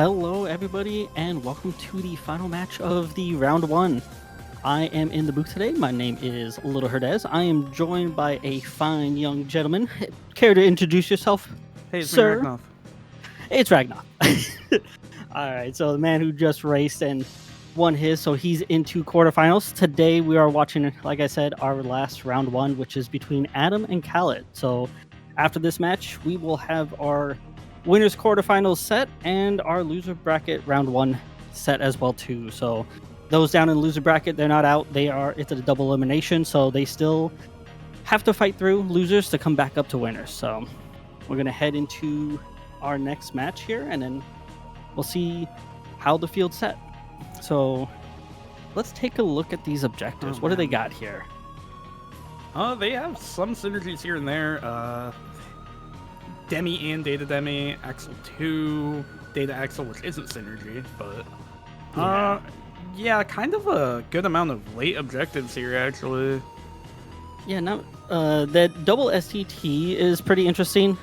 Hello, everybody, and welcome to the final match of the round one. I am in the booth today. My name is Little Herdez. I am joined by a fine young gentleman. Care to introduce yourself, Hey, it's sir? me, Ragnoth. It's Ragnar. All right, so the man who just raced and won his, so he's into quarterfinals. Today we are watching, like I said, our last round one, which is between Adam and Kallat. So after this match, we will have our winners quarterfinals set and our loser bracket round one set as well too. So those down in the loser bracket, they're not out. It's a double elimination, so they still have to fight through losers to come back up to winners. So we're gonna head into our next match here, and then we'll see how the field's set. So let's take a look at these objectives. What do they got here? They have some synergies here and there. Demi and Data Demi, Axel 2, Data Axel, which isn't synergy, but yeah, kind of a good amount of late objectives here, actually. Yeah, now that double STT is pretty interesting.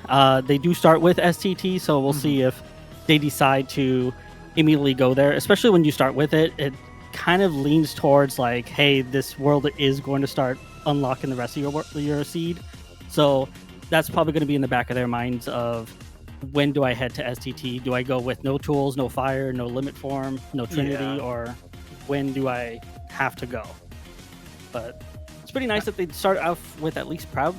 They do start with STT, so we'll see if they decide to immediately go there. Especially when you start with it, it kind of leans towards like, hey, this world is going to start unlocking the rest of your seed. So that's probably going to be in the back of their minds of when do I head to STT? Do I go with no tools, no fire, no limit form, no Trinity, or when do I have to go? But it's pretty nice that they start off with at least Pride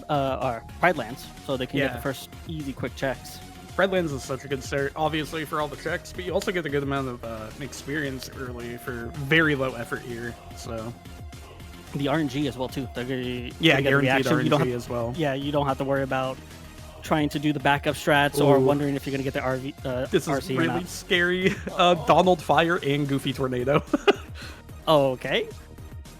Lands, so they can get the first easy, quick checks. Pride Lands is such a good start, obviously, for all the checks, but you also get a good amount of experience early for very low effort here, so... The RNG as well, too. Guaranteed reaction. RNG as well. Yeah, you don't have to worry about trying to do the backup strats or wondering if you're going to get the RC. This is really scary. Donald Fire and Goofy Tornado. Okay.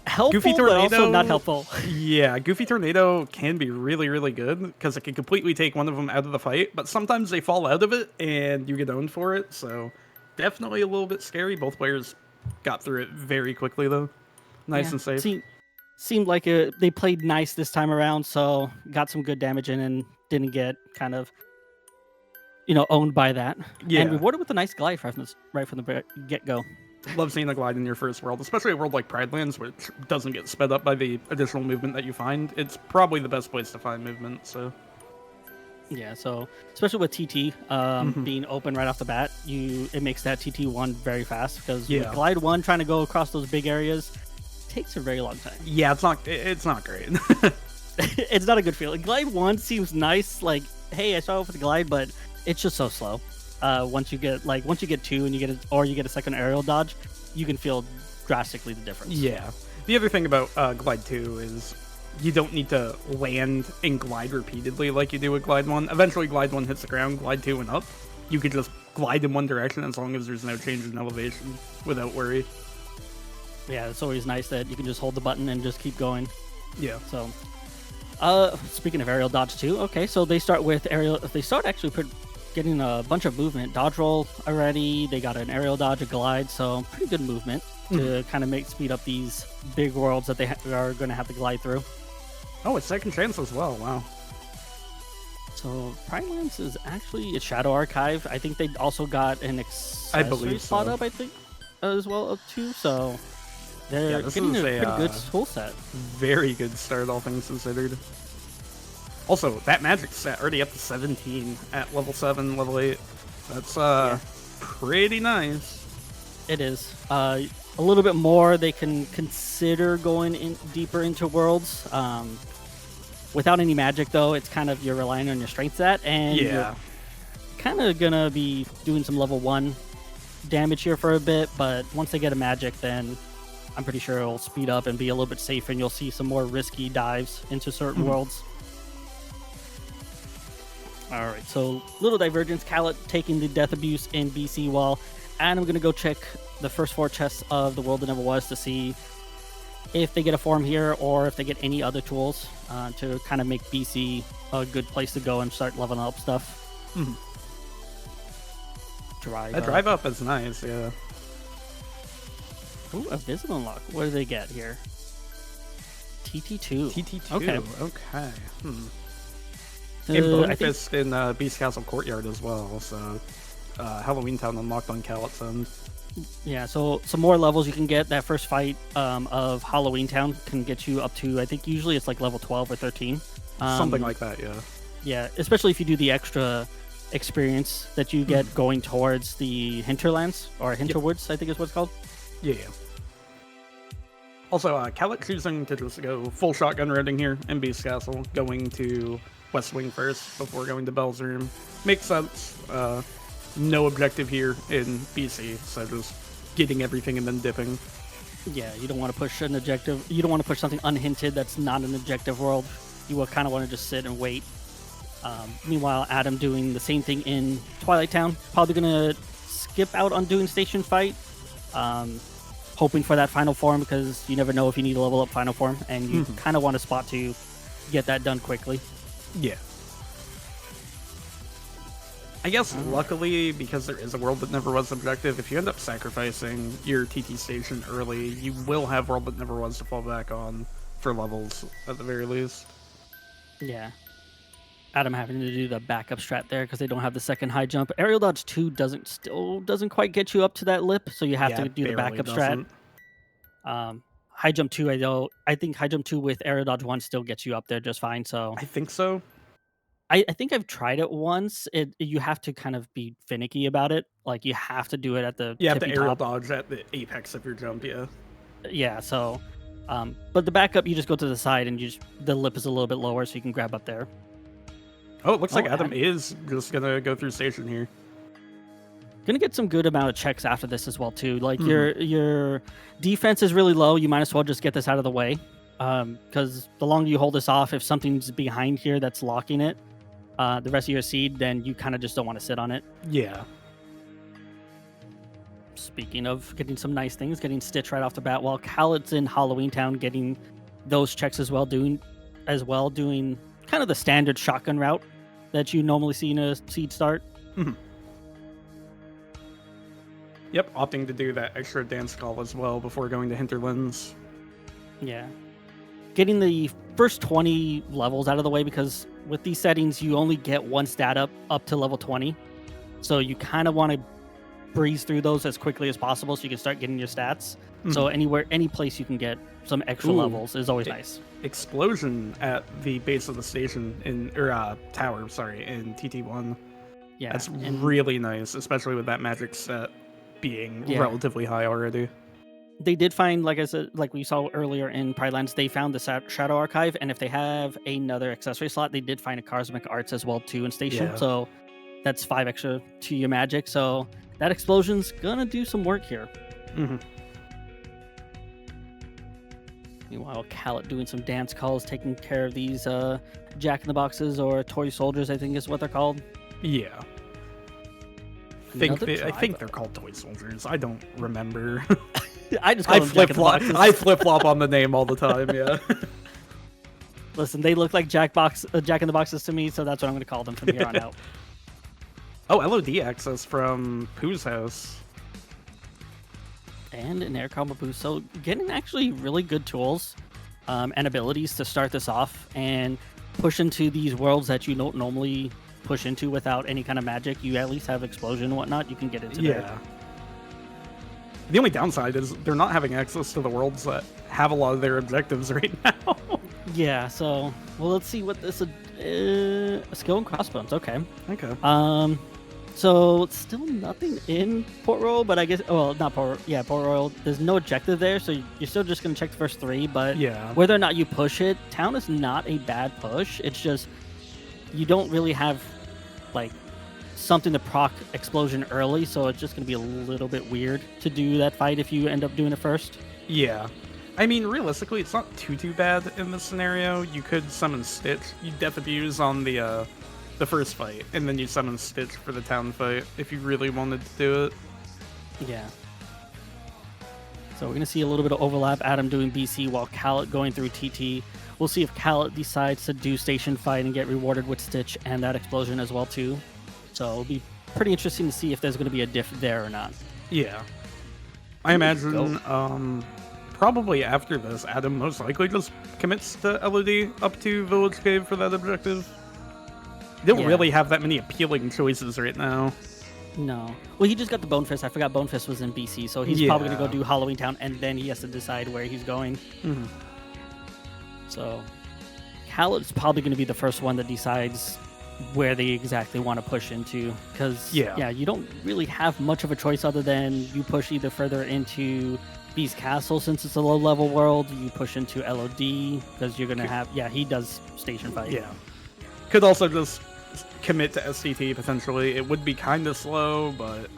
Helpful, Goofy Tornado, but also not helpful. Yeah, Goofy Tornado can be really, really good because it can completely take one of them out of the fight, but sometimes they fall out of it and you get owned for it, so definitely a little bit scary. Both players got through it very quickly, though. Nice and safe. Seemed like they played nice this time around, so got some good damage in and didn't get kind of, owned by that. Yeah. And rewarded with a nice glide right from the get-go. Love seeing a glide in your first world, especially a world like Pride Lands, which doesn't get sped up by the additional movement that you find. It's probably the best place to find movement, so... Yeah, so especially with TT being open right off the bat, it makes that TT1 very fast, because with Glide 1 trying to go across those big areas takes a very long time. Yeah, it's not great. It's not a good feeling. Glide 1 seems nice, like, hey, I started off with the glide, but it's just so slow. Once you get 2 and you get a second aerial dodge, you can feel drastically the difference. Yeah. The other thing about Glide 2 is you don't need to land and glide repeatedly like you do with Glide 1. Eventually, Glide 1 hits the ground, Glide 2 and up. You could just glide in one direction as long as there's no change in elevation without worry. Yeah, it's always nice that you can just hold the button and just keep going. Yeah. So, speaking of aerial dodge too, okay, so they start with aerial. They start actually getting a bunch of movement. Dodge roll already. They got an aerial dodge, a glide, so pretty good movement to kind of speed up these big worlds that they are going to have to glide through. Oh, it's second chance as well. Wow. So Pride Lands is actually a Shadow Archive. I think they also got an accessory spot up, I think, as well too. So they're getting a pretty good tool set. Very good start, all things considered. Also, that magic set already up to 17 at level 7, level 8. That's pretty nice. It is. A little bit more they can consider going in deeper into worlds. Without any magic, though, it's kind of you're relying on your strength set, and you're kind of gonna be doing some level 1 damage here for a bit. But once they get a magic, then I'm pretty sure it'll speed up and be a little bit safer, and you'll see some more risky dives into certain worlds. All right, so little divergence. Kallat taking the death abuse in BC, while Adam going to go check the first 4 chests of the world that never was to see if they get a form here or if they get any other tools to kind of make BC a good place to go and start leveling up stuff. Drive up is nice, yeah. Ooh, a visible unlock. What do they get here? TT2. TT2, okay. I Fist in Beast Castle Courtyard as well, so Halloween Town unlocked on Kallat's end. Yeah, so some more levels you can get. That first fight of Halloween Town can get you up to, I think usually it's like level 12 or 13. Something like that, yeah. Yeah, especially if you do the extra experience that you get going towards the Hinterlands, or Hinterwoods, I think is what it's called. Yeah. Also, Kallat choosing to just go full shotgun raiding here in Beast Castle, going to West Wing first before going to Bell's Room. Makes sense. No objective here in BC, so just getting everything and then dipping. Yeah, you don't want to push an objective. You don't want to push something unhinted that's not an objective world. You will kind of want to just sit and wait. Meanwhile, Adam doing the same thing in Twilight Town. Probably going to skip out on doing station fight. Hoping for that final form, because you never know if you need to level up final form, and you kind of want a spot to get that done quickly. Yeah. I guess luckily, because there is a world that never was objective, if you end up sacrificing your TT station early, you will have world that never was to fall back on for levels at the very least. Yeah. Adam having to do the backup strat there because they don't have the second high jump. Aerial dodge 2 doesn't quite get you up to that lip, so you have to do the backup strat. High jump 2, I think high jump 2 with aerial dodge 1 still gets you up there just fine. So I think so. I think I've tried it once. You have to kind of be finicky about it. Like you have to do it at the the aerial top. dodge at the apex of your jump. Yeah. So, but the backup you just go to the side and the lip is a little bit lower, so you can grab up there. Oh, it looks like Adam is just gonna go through station here. Gonna get some good amount of checks after this as well too. Like your defense is really low. You might as well just get this out of the way, because the longer you hold this off, if something's behind here that's locking it, the rest of your seed, then you kind of just don't want to sit on it. Yeah. Speaking of getting some nice things, getting Stitch right off the bat, while Kallat's in Halloween Town getting those checks as well, doing kind of the standard shotgun route that you normally see in a seed start. Yep, opting to do that extra dance call as well before going to Hinterlands. Yeah. Getting the first 20 levels out of the way, because with these settings, you only get one stat up to level 20. So you kind of want to breeze through those as quickly as possible so you can start getting your stats. So any place you can get some extra levels is always nice. Explosion at the base of the station tower, in TT1. Yeah. That's really nice, especially with that magic set being relatively high already. They did find, like I said, like we saw earlier in Pride Lands, they found the Shadow Archive, and if they have another accessory slot, they did find a Cosmic Arts as well too in Station. Yeah. So that's 5 extra to your magic. So that explosion's gonna do some work here. Meanwhile, Kallat doing some dance calls, taking care of these Jack-in-the-Boxes, or toy soldiers, I think is what they're called. Yeah. I think they're called toy soldiers. I don't remember. I just call them Jack-in-the-Boxes. I flip-flop on the name all the time, yeah. Listen, they look like Jack-in-the-Boxes to me, so that's what I'm going to call them from here on out. Oh, LOD access from Pooh's house. And an air combo boost. So getting actually really good tools and abilities to start this off and push into these worlds that you don't normally push into without any kind of magic. You at least have explosion and whatnot. You can get into there. The only downside is they're not having access to the worlds that have a lot of their objectives right now. Yeah, so let's see what this skill and crossbones. Okay. So still nothing in Port Royal, but I guess not Port Royal. There's no objective there, so you're still just gonna check the first 3. But whether or not you push it, town is not a bad push. It's just you don't really have like something to proc explosion early, so it's just gonna be a little bit weird to do that fight if you end up doing it first. Yeah. I mean, realistically, it's not too bad in this scenario. You could summon Stitch. You death abuse on the first fight, and then you summon Stitch for the town fight if you really wanted to do it. Yeah. So we're going to see a little bit of overlap. Adam doing BC while Kallat going through TT. We'll see if Kallat decides to do station fight and get rewarded with Stitch and that explosion as well too. So it'll be pretty interesting to see if there's going to be a diff there or not. Yeah. I imagine probably after this, Adam most likely just commits to LOD up to Village Cave for that objective. They don't really have that many appealing choices right now. No. Well, he just got the Bone Fist. I forgot Bone Fist was in BC, so he's probably going to go do Halloween Town, and then he has to decide where he's going. Mm-hmm. So Kallat's probably going to be the first one that decides where they exactly want to push into, because you don't really have much of a choice other than you push either further into Beast Castle since it's a low-level world, you push into LOD, because you're going to have... Yeah, he does Station Fight. Yeah. Could also just commit to STT, potentially. It would be kind of slow, but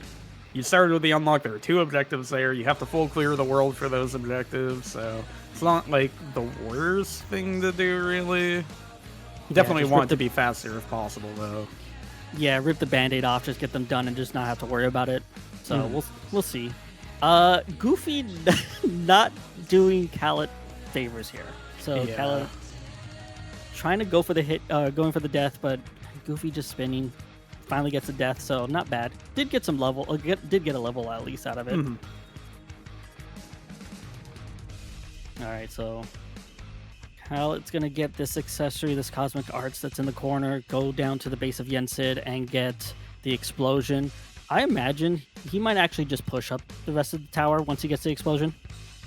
you started with the unlock. There are 2 objectives there. You have to full clear the world for those objectives, so it's not, like, the worst thing to do, really. You definitely want it to be faster if possible, though. Yeah, rip the Band-Aid off, just get them done and just not have to worry about it. So we'll see. Goofy not doing Kallat favors here. So Kallat trying to go for the hit, going for the death, but Goofy just spinning. Finally gets a death, so not bad. Did get some level, did get a level at least out of it. All right, so Kallat's gonna get this accessory, this Cosmic Arts that's in the corner, go down to the base of Yensid and get the explosion. I imagine he might actually just push up the rest of the tower once he gets the explosion.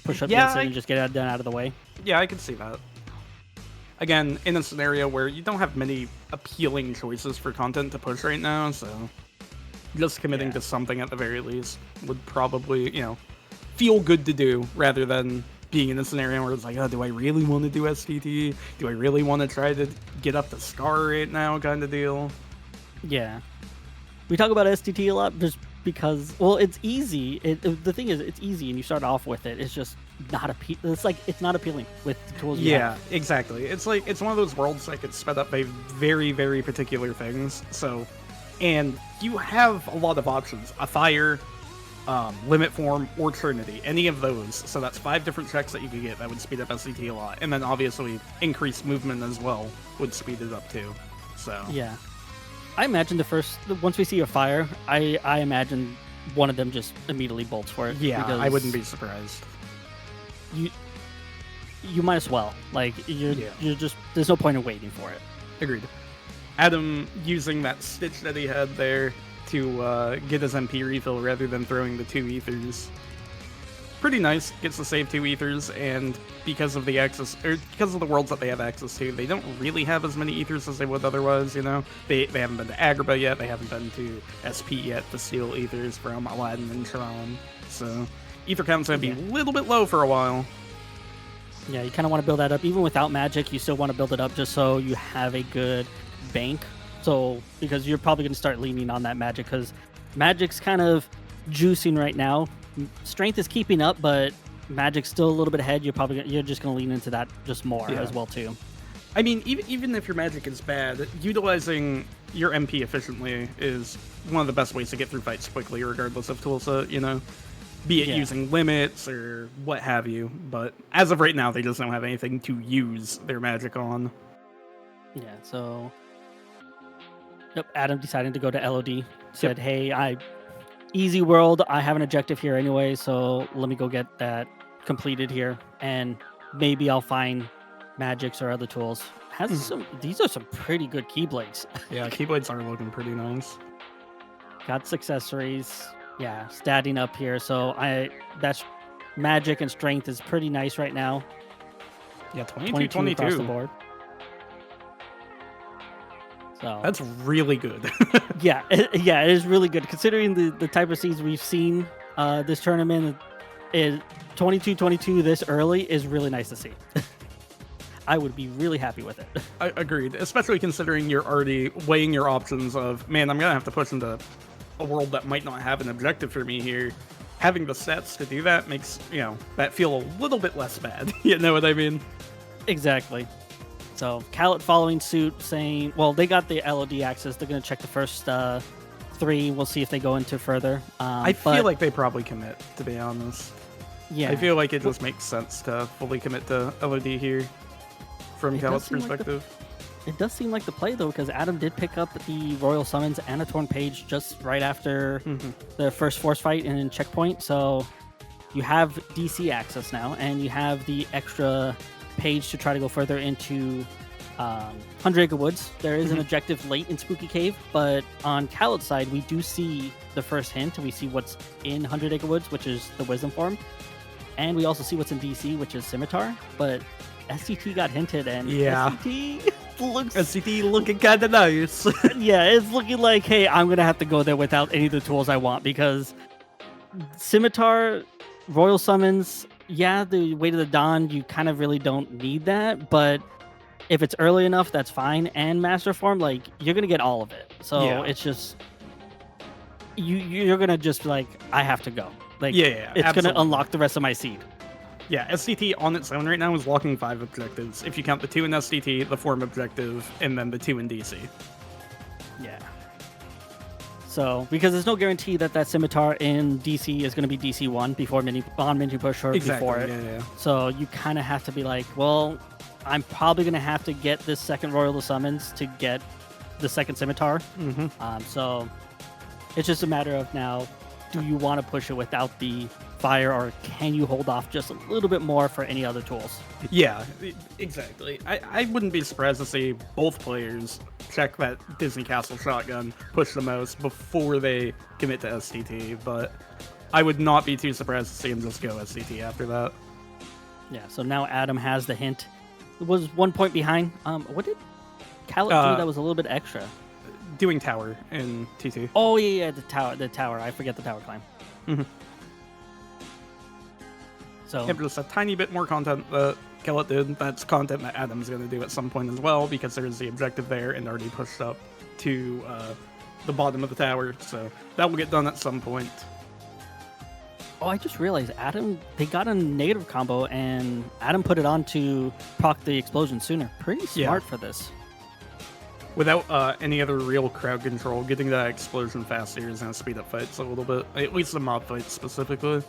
Push up Yensid and just get it done out of the way. Yeah, I can see that. Again, in a scenario where you don't have many appealing choices for content to push right now, so just committing to something at the very least would probably, feel good to do, rather than being in a scenario where it's like, oh, do I really want to do STT? Do I really want to try to get up to Scar right now kind of deal? Yeah. We talk about STT a lot just because, well, it's easy. The thing is, it's easy, and you start off with it. It's just not it's not appealing with the tools you have. Exactly. It's like, it's one of those worlds that gets sped up by very, very particular things. So, and you have a lot of options. A fire, limit form, or Trinity. Any of those. So that's 5 different checks that you could get that would speed up SCT a lot. And then obviously increased movement as well would speed it up too. So yeah. I imagine once we see a fire, I imagine one of them just immediately bolts for it. Yeah, I wouldn't be surprised. You might as well. Like, you're just, there's no point in waiting for it. Agreed. Adam using that stitch that he had there to get his MP refill rather than throwing the 2 ethers. Pretty nice. Gets to save 2 ethers, and because of the worlds that they have access to, they don't really have as many ethers as they would otherwise. They haven't been to Agrabah yet. They haven't been to SP yet to steal ethers from Aladdin and Tron. So ether count's gonna be a little bit low for a while. Yeah, you kind of want to build that up. Even without magic, you still want to build it up just so you have a good bank. So, because you're probably going to start leaning on that magic, because magic's kind of juicing right now. Strength is keeping up, but magic's still a little bit ahead. You're just going to lean into that just more as well too. I mean, even if your magic is bad, utilizing your MP efficiently is one of the best ways to get through fights quickly, regardless of toolset, be it using limits or what have you. But as of right now, they just don't have anything to use their magic on. Yeah, so Adam decided to go to LOD. Said, hey, easy world. I have an objective here anyway, so let me go get that completed here, and maybe I'll find magics or other tools. These are some pretty good keyblades. Yeah, keyblades are looking pretty nice. Got accessories. Yeah, statting up here. So that's magic and strength is pretty nice right now. Yeah, 22 across the board. So that's really good. yeah, it is really good considering the type of seeds we've seen this tournament. Is 22-22 this early is really nice to see. I would be really happy with it. I agreed, especially considering you're already weighing your options of, man, I'm gonna have to push into a world that might not have an objective for me here. Having the stats to do that makes that feel a little bit less bad. You know what I mean? Exactly. So Kallat following suit, saying, well, they got the LOD access. They're going to check the first 3. We'll see if they go into further. I feel like they probably commit, to be honest. Yeah. I feel like it just makes sense to fully commit to LOD here from Kallat's perspective. It does seem like the play, though, because Adam did pick up the Royal Summons and a Torn Page just right after the first Force Fight and Checkpoint. So you have DC access now, and you have the extra page to try to go further into 100 Acre Woods. There is an objective late in Spooky Cave, but on Kallat's side, we do see the first hint. We see what's in 100 Acre Woods, which is the Wisdom Form. And we also see what's in DC, which is Scimitar. But SCT got hinted, and SCT looking kind of nice. Yeah, it's looking like, hey, I'm going to have to go there without any of the tools I want, because Scimitar, Royal Summons, yeah, the Weight of the Dawn, you kind of really don't need that, but if it's early enough, that's fine. And Master Form, like, you're going to get all of it. So it's just, you're going to just be like, I have to go. Like, it's going to unlock the rest of my seed. Yeah, SCT on its own right now is locking 5 objectives. If you count the 2 in SCT, the Form objective, and then the 2 in DC. Yeah. So, because there's no guarantee that that Scimitar in DC is going to be DC 1 before mini push or before it. Yeah. So you kind of have to be like, well, I'm probably going to have to get this second Royal Summons to get the second Scimitar. So it's just a matter of now, do you want to push it without the fire, or can you hold off just a little bit more for any other tools? Yeah, exactly. I wouldn't be surprised to see both players check that Disney Castle shotgun, push the most before they commit to STT, but I would not be too surprised to see him just go STT after that. Yeah, so now Adam has the hint. It was 1 point behind. What did Kallat do that was a little bit extra? Doing tower in T2. Oh, yeah, the tower. I forget the tower climb. So just a tiny bit more content that Kallat did. That's content that Adam's going to do at some point as well, because there's the objective there and already pushed up to the bottom of the tower. So that will get done at some point. Oh, I just realized they got a negative combo, and Adam put it on to proc the explosion sooner. Pretty smart for this. Without any other real crowd control, getting that explosion faster is going to speed up fights a little bit, at least the mob fights specifically.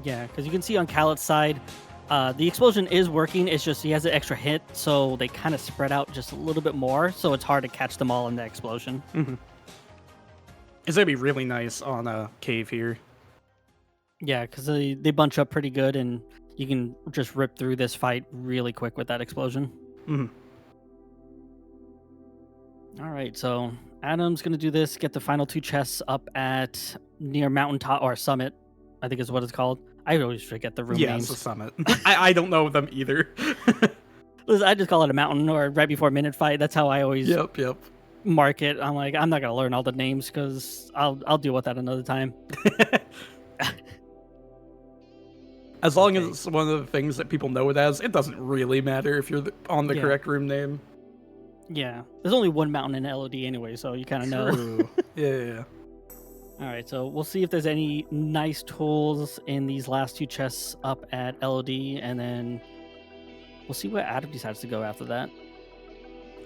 Yeah, because you can see on Kallat's side, the explosion is working. It's just he has an extra hit, so they kind of spread out just a little bit more, so it's hard to catch them all in the explosion. It's going to be really nice on a cave here. Yeah, because they bunch up pretty good, and you can just rip through this fight really quick with that explosion. All right, so Adam's going to do this, get the final 2 chests up at near Mountaintop, or Summit, I think is what it's called. I always forget the room names. Yeah, it's the Summit. I don't know them either. Listen, I just call it a mountain, or right before minute fight. That's how I always mark it. I'm like, I'm not going to learn all the names, because I'll deal with that another time. As long as it's one of the things that people know it as, it doesn't really matter if you're on the correct room name. Yeah. There's only one mountain in LOD anyway, so you kind of know. Yeah. All right, so we'll see if there's any nice tools in these last 2 chests up at LOD, and then we'll see where Adam decides to go after that.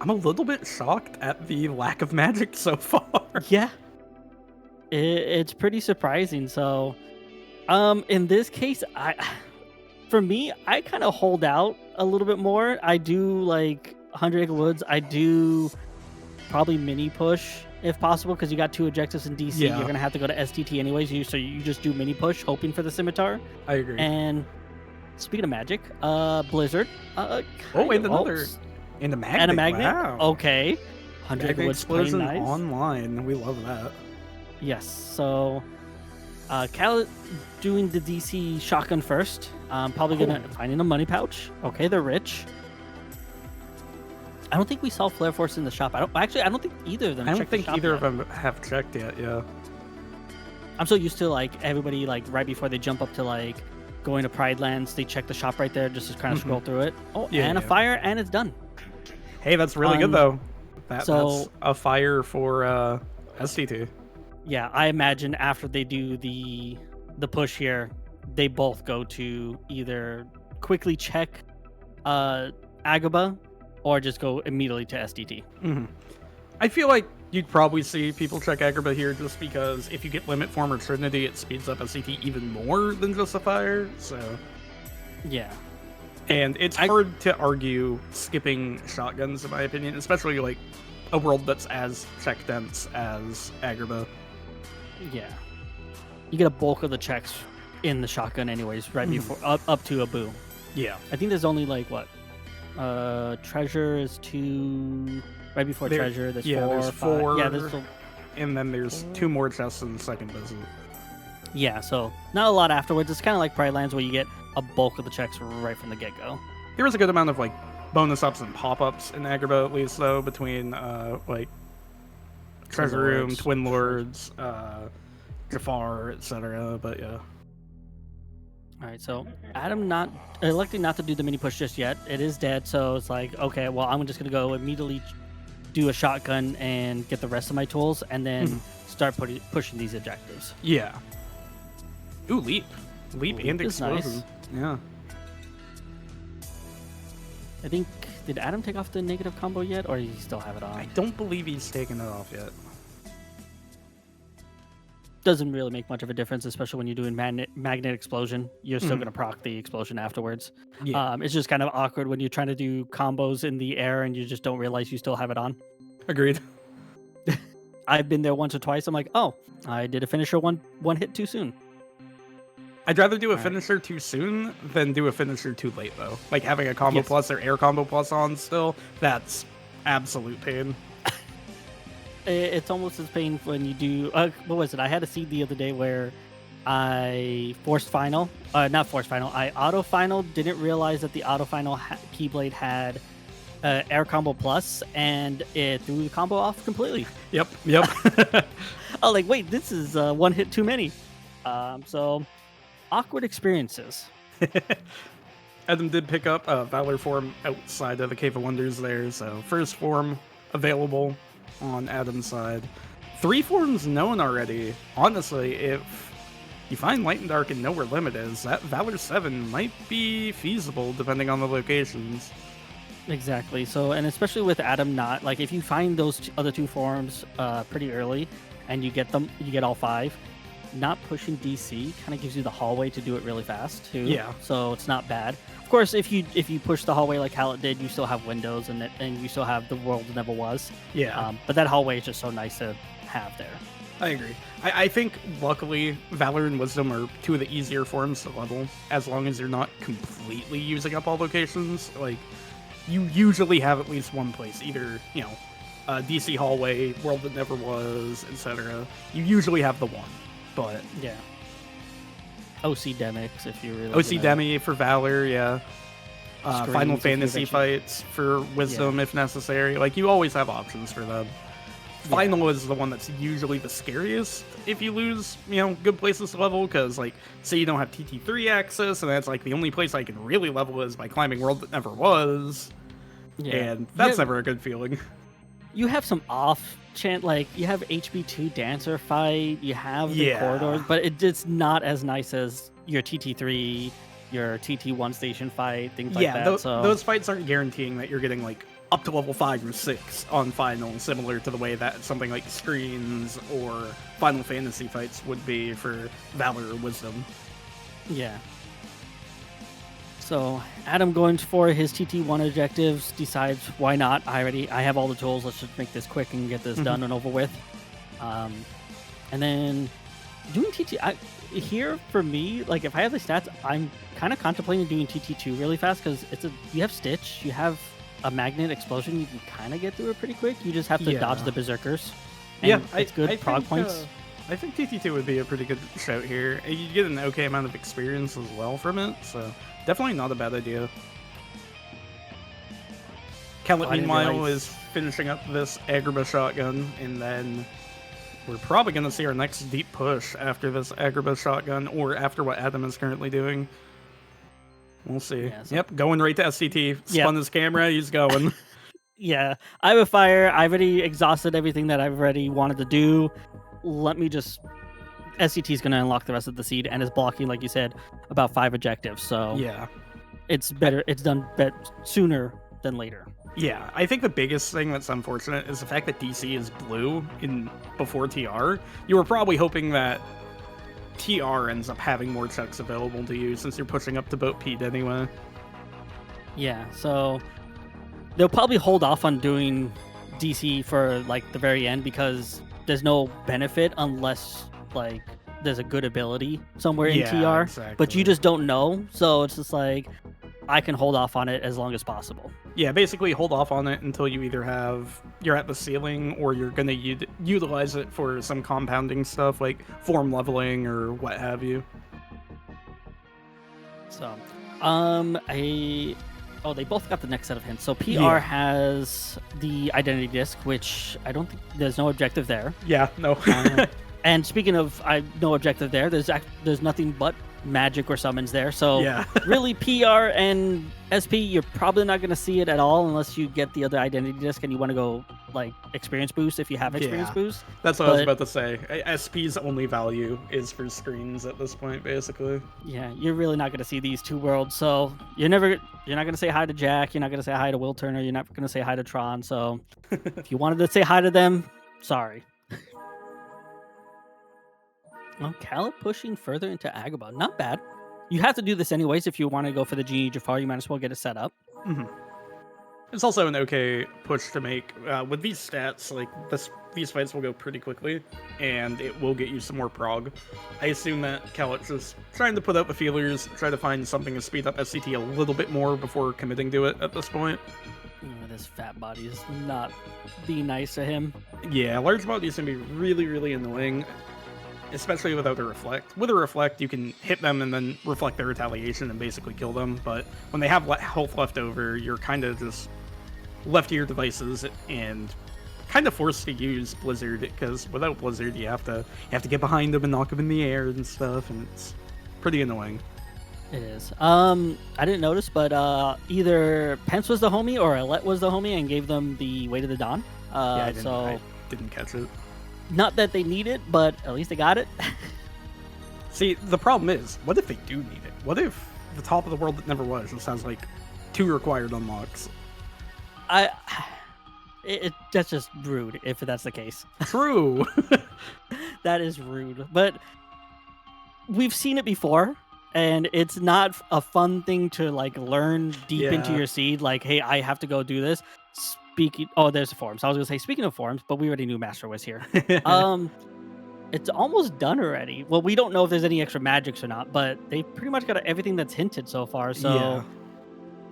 I'm a little bit shocked at the lack of magic so far. Yeah. It's pretty surprising. So, in this case, for me, I kind of hold out a little bit more. I do like 100 Acre Woods. I do probably mini push if possible, because you got 2 objectives in DC. You're going to have to go to STT anyways, so you just do mini push, hoping for the Scimitar. I agree. And speaking of magic, Blizzard. And another. And a magnet. And a magnet? Wow. Okay. 100 Acre Woods playing nice. Online. We love that. Yes. So, Kallat doing the DC shotgun first. Probably going to find in a money pouch. Okay, they're rich. I don't think we saw Flare Force in the shop. I don't think either of them. I don't think either of them have checked yet. Yeah. I'm so used to like everybody like right before they jump up to like going to Pride Lands, they check the shop right there just to kind of scroll through it. Oh, a fire, and it's done. Hey, that's really good though. That's a fire for ST2. Yeah, I imagine after they do the push here, they both go to either quickly check Agrabah, or just go immediately to STT. I feel like you'd probably see people check Agrabah here, just because if you get Limit Form or Trinity, it speeds up STT even more than just a fire. So yeah, and it's hard to argue skipping shotguns, in my opinion, especially like a world that's as check dense as Agrabah. Yeah, you get a bulk of the checks in the shotgun anyways, right before up to Abu. Yeah, I think there's only like what, Treasure is 2. Right before treasure, there's 4. There's 5. 4. Yeah, there's and then there's 2 more chests in the second visit. Yeah, so not a lot afterwards. It's kind of like Pride Lands where you get a bulk of the checks right from the get-go. There was a good amount of like bonus ups and pop-ups in Agrabah, at least, though, between like Treasure Room, Twin Lords, Jafar, etc. But yeah. All right, so Adam electing not to do the mini push just yet. It is dead, so it's like, okay, well, I'm just gonna go immediately do a shotgun and get the rest of my tools, and then start pushing these objectives. Yeah. Ooh, leap and explosion. Nice. Yeah. I think, did Adam take off the negative combo yet, or does he still have it on? I don't believe he's taken it off yet. Doesn't really make much of a difference, especially when you're doing magnet explosion. You're still going to proc the explosion afterwards. Yeah. It's just kind of awkward when you're trying to do combos in the air and you just don't realize you still have it on. Agreed. I've been there once or twice. I'm like, oh, I did a finisher one hit too soon. I'd rather do a finisher too soon than do a finisher too late, though. Like having a combo plus or air combo plus on still, that's absolute pain. It's almost as painful when you do... what was it? I had a seed the other day where I forced final. Not forced final. I auto final. Didn't realize that the auto final Keyblade had air combo plus, and it threw the combo off completely. Yep. I was like, wait, this is one hit too many. So, awkward experiences. Adam did pick up a Valor form outside of the Cave of Wonders there, so first form available on Adam's side. 3 forms known already. Honestly, if you find Light and Dark and know where Limit is, that Valor 7 might be feasible depending on the locations. Exactly. So, and especially with Adam not, like, if you find those other 2 forms pretty early and you get all 5, not pushing DC kind of gives you the hallway to do it really fast too. Yeah. So it's not bad. Of course, if you push the hallway like Kallat did, you still have windows and you still have the world that never was. Yeah. But that hallway is just so nice to have there. I agree. I think, luckily, Valor and Wisdom are 2 of the easier forms to level, as long as you're not completely using up all locations. Like, you usually have at least one place, either, DC hallway, world that never was, etc. You usually have the one, but... Yeah. OC Demics, if you really... OC Demi for Valor, yeah. Final Fantasy fights for Wisdom, if necessary. Like, you always have options for them. Final is the one that's usually the scariest if you lose, good places to level, because, like, say you don't have TT3 access, and that's, like, the only place I can really level is by climbing World That Never Was, and that's never a good feeling. You have some off-chance, like, you have HB2 Dancer fight, you have the corridors, but it's not as nice as your TT3, your TT1 station fight, things like that. Yeah, those fights aren't guaranteeing that you're getting, like, up to level 5 or 6 on Final, similar to the way that something like Screens or Final Fantasy fights would be for Valor or Wisdom. Yeah. So Adam going for his TT1 objectives, decides why not. I have all the tools. Let's just make this quick and get this done and over with. And then doing TT here for me, like if I have the stats, I'm kind of contemplating doing TT2 really fast because you have Stitch, you have a magnet explosion, you can kind of get through it pretty quick. You just have to dodge the berserkers. And it's good prog points. I think TT2 would be a pretty good shout here. You get an okay amount of experience as well from it, so definitely not a bad idea. Kallat, meanwhile, is finishing up this Agrabah shotgun, and then we're probably going to see our next deep push after this Agrabah shotgun, or after what Adam is currently doing. We'll see. Yeah, so going right to SCT. Spun his camera, he's going. Yeah, I have a fire. I've already exhausted everything that I've already wanted to do. Let me just... SCT is going to unlock the rest of the seed and is blocking, like you said, about 5 objectives. So yeah, it's better. It's done sooner than later. Yeah, I think the biggest thing that's unfortunate is the fact that DC is blue before TR. You were probably hoping that TR ends up having more checks available to you since you're pushing up to boat Pete anyway. Yeah, so they'll probably hold off on doing DC for like the very end because there's no benefit unless like there's a good ability somewhere in TR, exactly. But you just don't know. So it's just like I can hold off on it as long as possible. Yeah, basically hold off on it until you either you're at the ceiling or you're gonna utilize it for some compounding stuff like form leveling or what have you. So, they both got the next set of hints. So PR Yeah. has the identity disc, which I don't think there's no objective there. Yeah, no. And speaking of no objective there, there's nothing but magic or summons there. So Yeah. really, PR and SP, you're probably not going to see it at all unless you get the other identity disc and you want to go like experience boost if you have experience Yeah. boost. That's what I was about to say. SP's only value is for screens at this point, basically. Yeah, you're really not going to see these two worlds. So you're not going to say hi to Jack. You're not going to say hi to Will Turner. You're not going to say hi to Tron. So if you wanted to say hi to them, sorry. Well, Kallat pushing further into Agrabah. Not bad. You have to do this anyways if you want to go for the Genie Jafar. You might as well get it set up. Mm-hmm. It's also an okay push to make. With these stats, like these fights will go pretty quickly, and it will get you some more prog. I assume that Kallat's just trying to put out the feelers, try to find something to speed up SCT a little bit more before committing to it at this point. This fat body is not being nice to him. Yeah, large bodies can be really, really annoying, especially without the reflect. With a reflect, you can hit them and then reflect their retaliation and basically kill them, but when they have health left over, you're kind of just left to your devices and kind of forced to use Blizzard, because without Blizzard, you have to get behind them and knock them in the air and stuff, and it's pretty annoying. It is. I didn't notice, but either Pence was the homie or Alette was the homie and gave them the Way to the Dawn. I didn't catch it. Not that they need it, but at least they got it. See, the problem is, what if they do need it? What if the top of the world that never was just has like 2 required unlocks? That's just rude if that's the case. True. That is rude. But we've seen it before, and it's not a fun thing to like learn deep into your seed. Like, hey, I have to go do this. There's the forums. I was gonna say, speaking of forums, but we already knew Master was here. It's almost done already. Well, we don't know if there's any extra magics or not, but they pretty much got everything that's hinted so far. So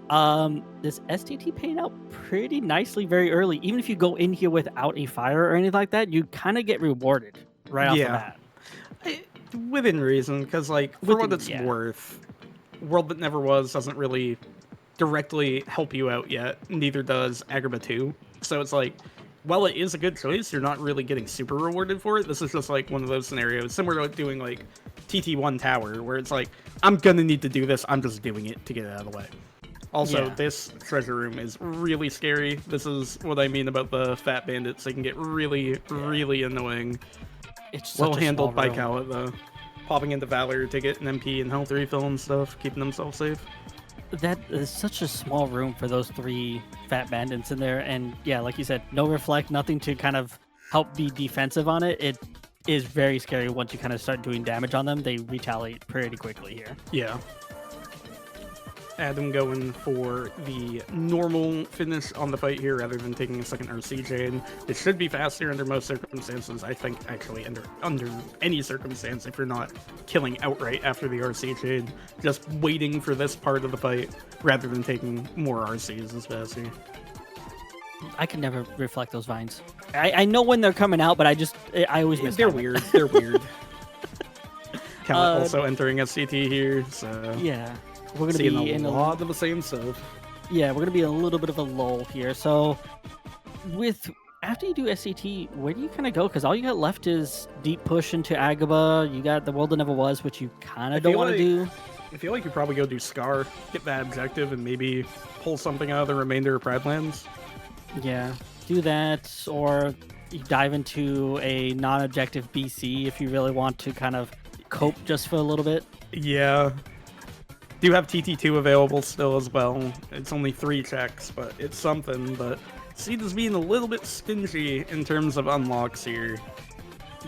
yeah. This STT paying out pretty nicely very early. Even if you go in here without a fire or anything like that, you kind of get rewarded right off the bat. Within reason, because like for what it's worth, World That Never Was doesn't really directly help you out yet. Neither does Agrabah 2. So it's like, while it is a good choice, you're not really getting super rewarded for it. This is just like one of those scenarios similar to doing like TT1 Tower, where it's like, I'm gonna need to do this, I'm just doing it to get it out of the way. Also, this treasure room is really scary. This is what I mean about the fat bandits. They can get really, really annoying. It's well handled by Kallat, though. Popping into Valor to get an MP and health refill and stuff, keeping themselves safe. That is such a small room for those 3 fat bandits in there. And yeah, like you said, no reflect, nothing to kind of help be defensive on it. It is very scary once you kind of start doing damage on them. They retaliate pretty quickly here. Yeah. Adam going for the normal finish on the fight here rather than taking a second RC chain. It should be faster under most circumstances. I think actually under any circumstance, if you're not killing outright after the RC chain, just waiting for this part of the fight rather than taking more RCs is faster. I can never reflect those vines. I know when they're coming out, but I always miss them. Weird. They're weird. Kallat also entering SCT here, so yeah. We're going to be in a lot of the same stuff. Yeah, we're going to be in a little bit of a lull here. So, after you do SCT, where do you kind of go? Because all you got left is deep push into Agrabah. You got the World That Never Was, which you kind of don't want to do. I feel like you probably go do Scar, get that objective, and maybe pull something out of the remainder of Pradlands. Yeah, do that, or you dive into a non-objective BC if you really want to kind of cope just for a little bit. Yeah. Do have TT2 available still as well. It's only 3 checks, but it's something. But Seed is being a little bit stingy in terms of unlocks here.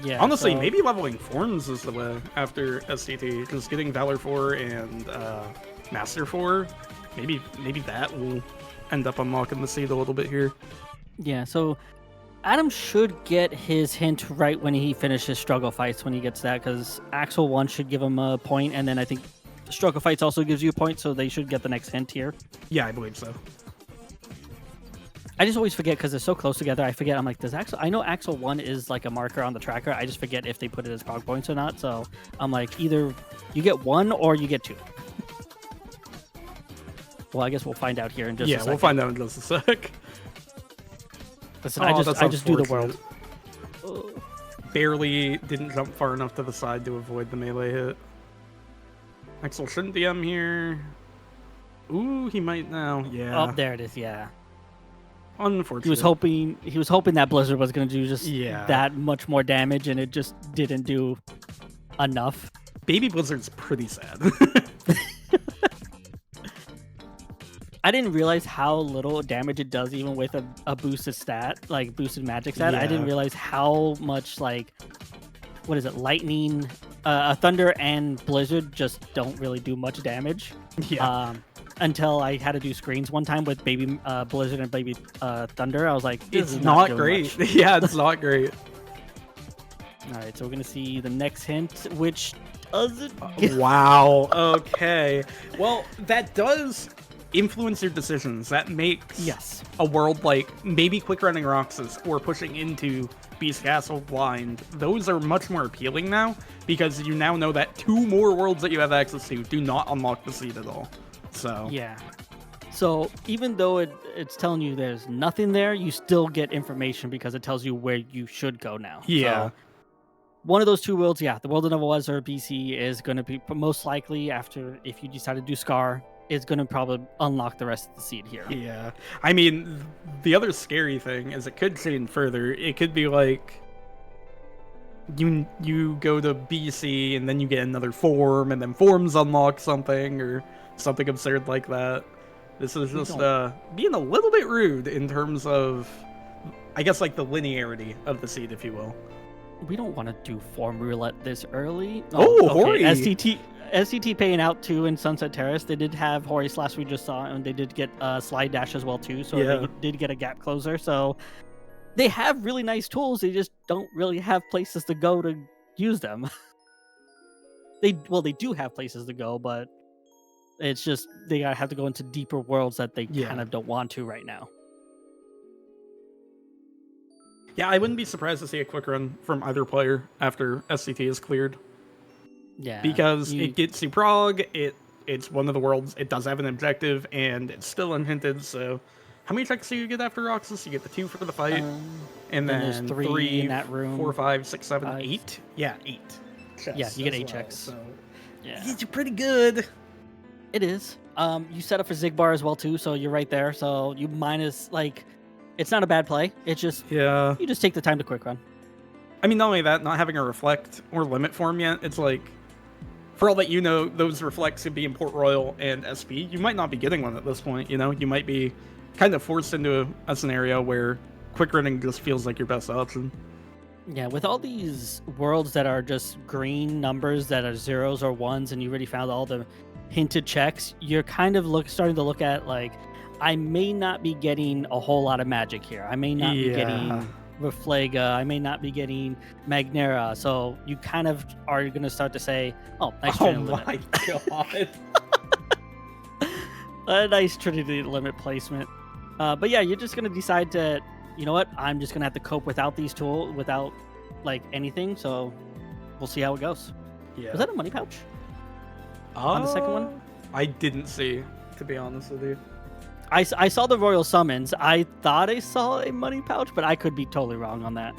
Yeah. Honestly, maybe leveling Forms is the way after STT. Just getting Valor 4 and Master 4. Maybe that will end up unlocking the Seed a little bit here. Yeah, so Adam should get his hint right when he finishes Struggle Fights when he gets that, because Axel 1 should give him a point, and then I think Struggle Fights also gives you a point, so they should get the next hint here. Yeah, I believe so. I just always forget because they're so close together. I forget. I'm like, does Axel? I know Axel 1 is like a marker on the tracker. I just forget if they put it as prog points or not. So I'm like, either you get 1 or you get 2. Well, I guess we'll find out here in just a second. Yeah, we'll find out in just a sec. Listen, I just do the world. Barely didn't jump far enough to the side to avoid the melee hit. Axel shouldn't DM here. Ooh, he might now. Yeah. Oh, there it is. Yeah. Unfortunate. He was hoping that Blizzard was going to do just that much more damage, and it just didn't do enough. Baby Blizzard's pretty sad. I didn't realize how little damage it does even with a boosted stat, like boosted magic stat. Yeah. I didn't realize how much, like, what is it, lightning, thunder and blizzard just don't really do much damage. Yeah. Until I had to do screens one time with baby blizzard and baby thunder. I was like, it's not great. Yeah, it's not great. All right, so we're gonna see the next hint, which doesn't. Wow. Okay. Well, that does influence your decisions. That makes a world like maybe quick running Roxas or pushing into Beast Castle blind. Those are much more appealing now because you now know that 2 more worlds that you have access to do not unlock the seed at all. So yeah. So even though it's telling you there's nothing there, you still get information because it tells you where you should go now. Yeah. So one of those 2 worlds, the World of Nova was or BC is going to be most likely after if you decide to do Scar, is going to probably unlock the rest of the seed here. Yeah. I mean, the other scary thing is it could change further. It could be like you go to BC and then you get another form and then forms unlock something or something absurd like that. This is just being a little bit rude in terms of, I guess, like the linearity of the seed, if you will. We don't want to do form roulette this early. Hori! SCT paying out too in Sunset Terrace. They did have Hori Slash we just saw, and they did get Slide Dash as well too. So they did get a gap closer. So they have really nice tools. They just don't really have places to go to use them. They do have places to go, but it's just they gotta have to go into deeper worlds that they kind of don't want to right now. Yeah, I wouldn't be surprised to see a quick run from either player after SCT is cleared. Yeah, because it gets you prog, it's one of the worlds, it does have an objective, and it's still unhinted, so how many checks do you get after Roxas? You get the 2 for the fight, and then there's 3 in that room. 4, 5, 6, 7, 8? Yeah, 8 checks. Yeah, you get 8 checks. So yeah. It's pretty good. It is. You set up for Zigbar as well too, so you're right there. So you minus, like, it's not a bad play. It's just you just take the time to quick run. I mean, not only that, not having a reflect or limit form yet, it's like, for all that you know, those reflects could be in Port Royal and SP. You might not be getting one at this point, you know? You might be kind of forced into a scenario where quick running just feels like your best option. Yeah, with all these worlds that are just green numbers that are 0s or 1s, and you already found all the hinted checks, you're kind of starting to look at, like, I may not be getting a whole lot of magic here. I may not be getting Reflaga. I may not be getting Magnera. So you kind of are going to start to say, oh, nice Trinity limit. Oh my god. A nice Trinity limit placement. But yeah, you're just going to decide to, you know what, I'm just going to have to cope without these tools, without, like, anything. So we'll see how it goes. Yeah. Was that a money pouch? On the second one? I didn't see, to be honest with you. I saw the Royal Summons. I thought I saw a money pouch, but I could be totally wrong on that.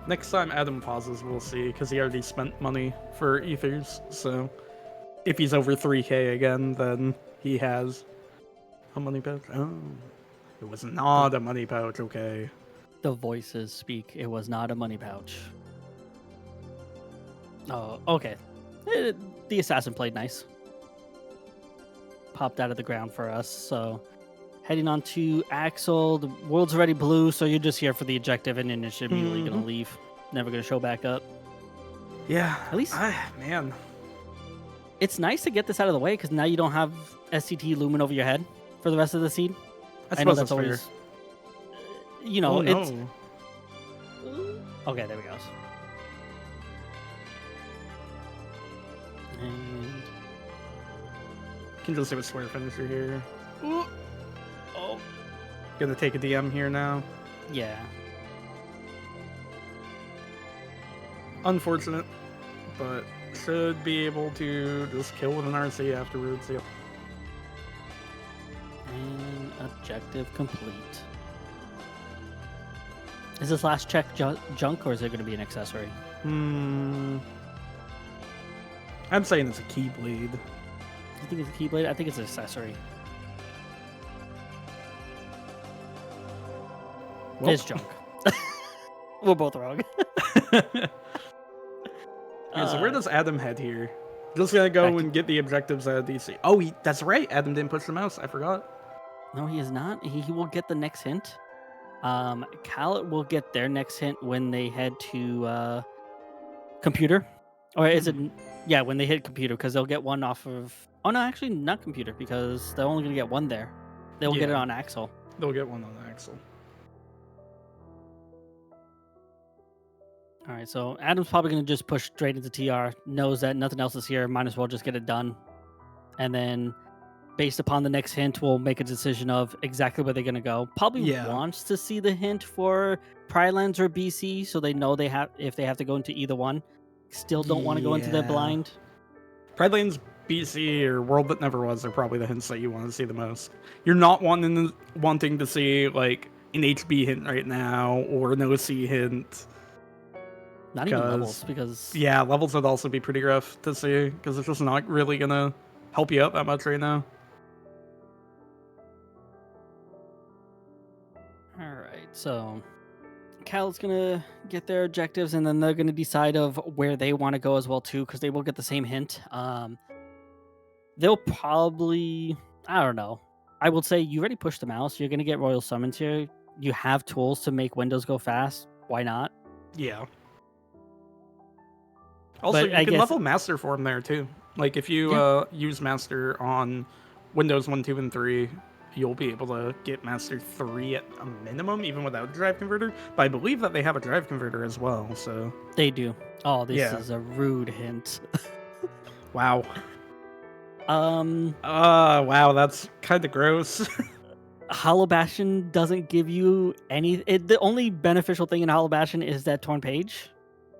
Next time Adam pauses, we'll see, because he already spent money for Ethers, so if he's over 3k again, then he has a money pouch. Oh, it was not a money pouch, okay. The voices speak. It was not a money pouch. Oh, okay. The assassin played nice. Popped out of the ground for us, so heading on to Axel. The world's already blue, so you're just here for the objective, and then you're immediately gonna leave. Never gonna show back up. Yeah, at least man, it's nice to get this out of the way because now you don't have SCT looming over your head for the rest of the seed. I know that's always fair. You know, it's okay. There we go. And can just have a square finisher here. Ooh. Oh, Gonna take a DM here now. Yeah. Unfortunate, but should be able to just kill with an RC afterwards. Yep. And objective complete. Is this last check junk, or is it going to be an accessory? I'm saying it's a Keyblade. You think it's a Keyblade? I think it's an accessory. Well. It's junk. We're both wrong. Okay, so where does Adam head here? Just gonna go and get the objectives at DC. Oh, that's right. Adam didn't push the mouse. I forgot. No, he is not. He will get the next hint. Kallat will get their next hint when they head to computer. Or is it... Yeah, when they hit computer, because they'll get one off of... Oh, no, actually not computer, because they're only going to get one there. They'll get it on Axel. They'll get one on Axel. All right, so Adam's probably going to just push straight into TR, knows that nothing else is here, might as well just get it done. And then, based upon the next hint, we'll make a decision of exactly where they're going to go. Probably wants to see the hint for Pride Lands or BC, so they know they have if they have to go into either one. Still don't want to go into their blind. Pride Lands, BC, or World That Never Was are probably the hints that you want to see the most. You're not wanting to see like an HB hint right now or an OC hint. Not even levels, because... Yeah, levels would also be pretty rough to see, because it's just not really going to help you out that much right now. Alright, so... Cal's going to get their objectives, and then they're going to decide of where they want to go as well, too, because they will get the same hint. They'll probably... I don't know. I will say, you already pushed the mouse. You're going to get Royal Summons here. You have tools to make windows go fast. Why not? Yeah. Also, but you can level Master Form there, too. Like, if you use Master on Windows 1, 2, and 3, you'll be able to get Master 3 at a minimum, even without a drive converter. But I believe that they have a drive converter as well, so... They do. Oh, this is a rude hint. Wow. Wow, that's kind of gross. Hollow Bastion doesn't give you any... the only beneficial thing in Hollow Bastion is that torn page.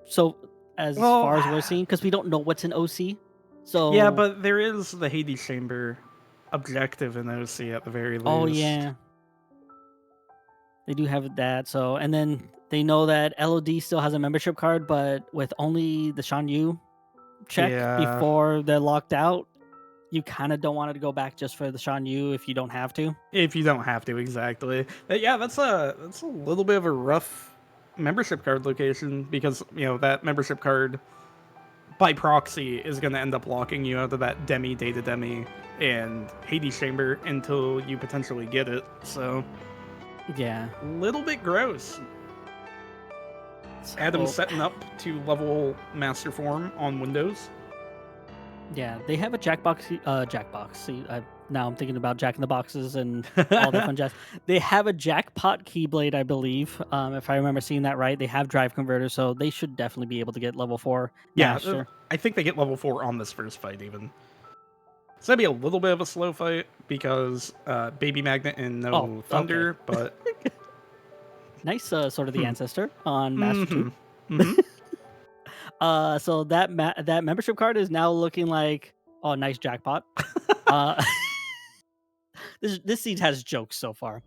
So... As far as we're seeing, because we don't know what's in OC. So yeah, but there is the Hades Chamber objective in OC at the very least. Oh yeah, they do have that. So and then they know that LOD still has a membership card, but with only the Shan Yu check before they're locked out, you kind of don't want it to go back just for the Shan Yu if you don't have to. If you don't have to, exactly. But yeah, that's a little bit of a rough membership card location, because that membership card by proxy is going to end up locking you out of that Data Demi and Hades Chamber until you potentially get it. So yeah, a little bit gross. Adam's setting up to level Master Form on Windows. Yeah, they have a Jackbox. See, now I'm thinking about Jack in the Boxes and all the fun jacks. They have a Jackpot Keyblade, I believe. If I remember seeing that right, they have drive converters, so they should definitely be able to get level 4. Master. I think they get level 4 on this first fight even. So that'd be a little bit of a slow fight because Baby Magnet and Thunder, but nice sort of the ancestor on Master 2. Mm-hmm. So that membership card is now looking like nice jackpot. This seed has jokes so far.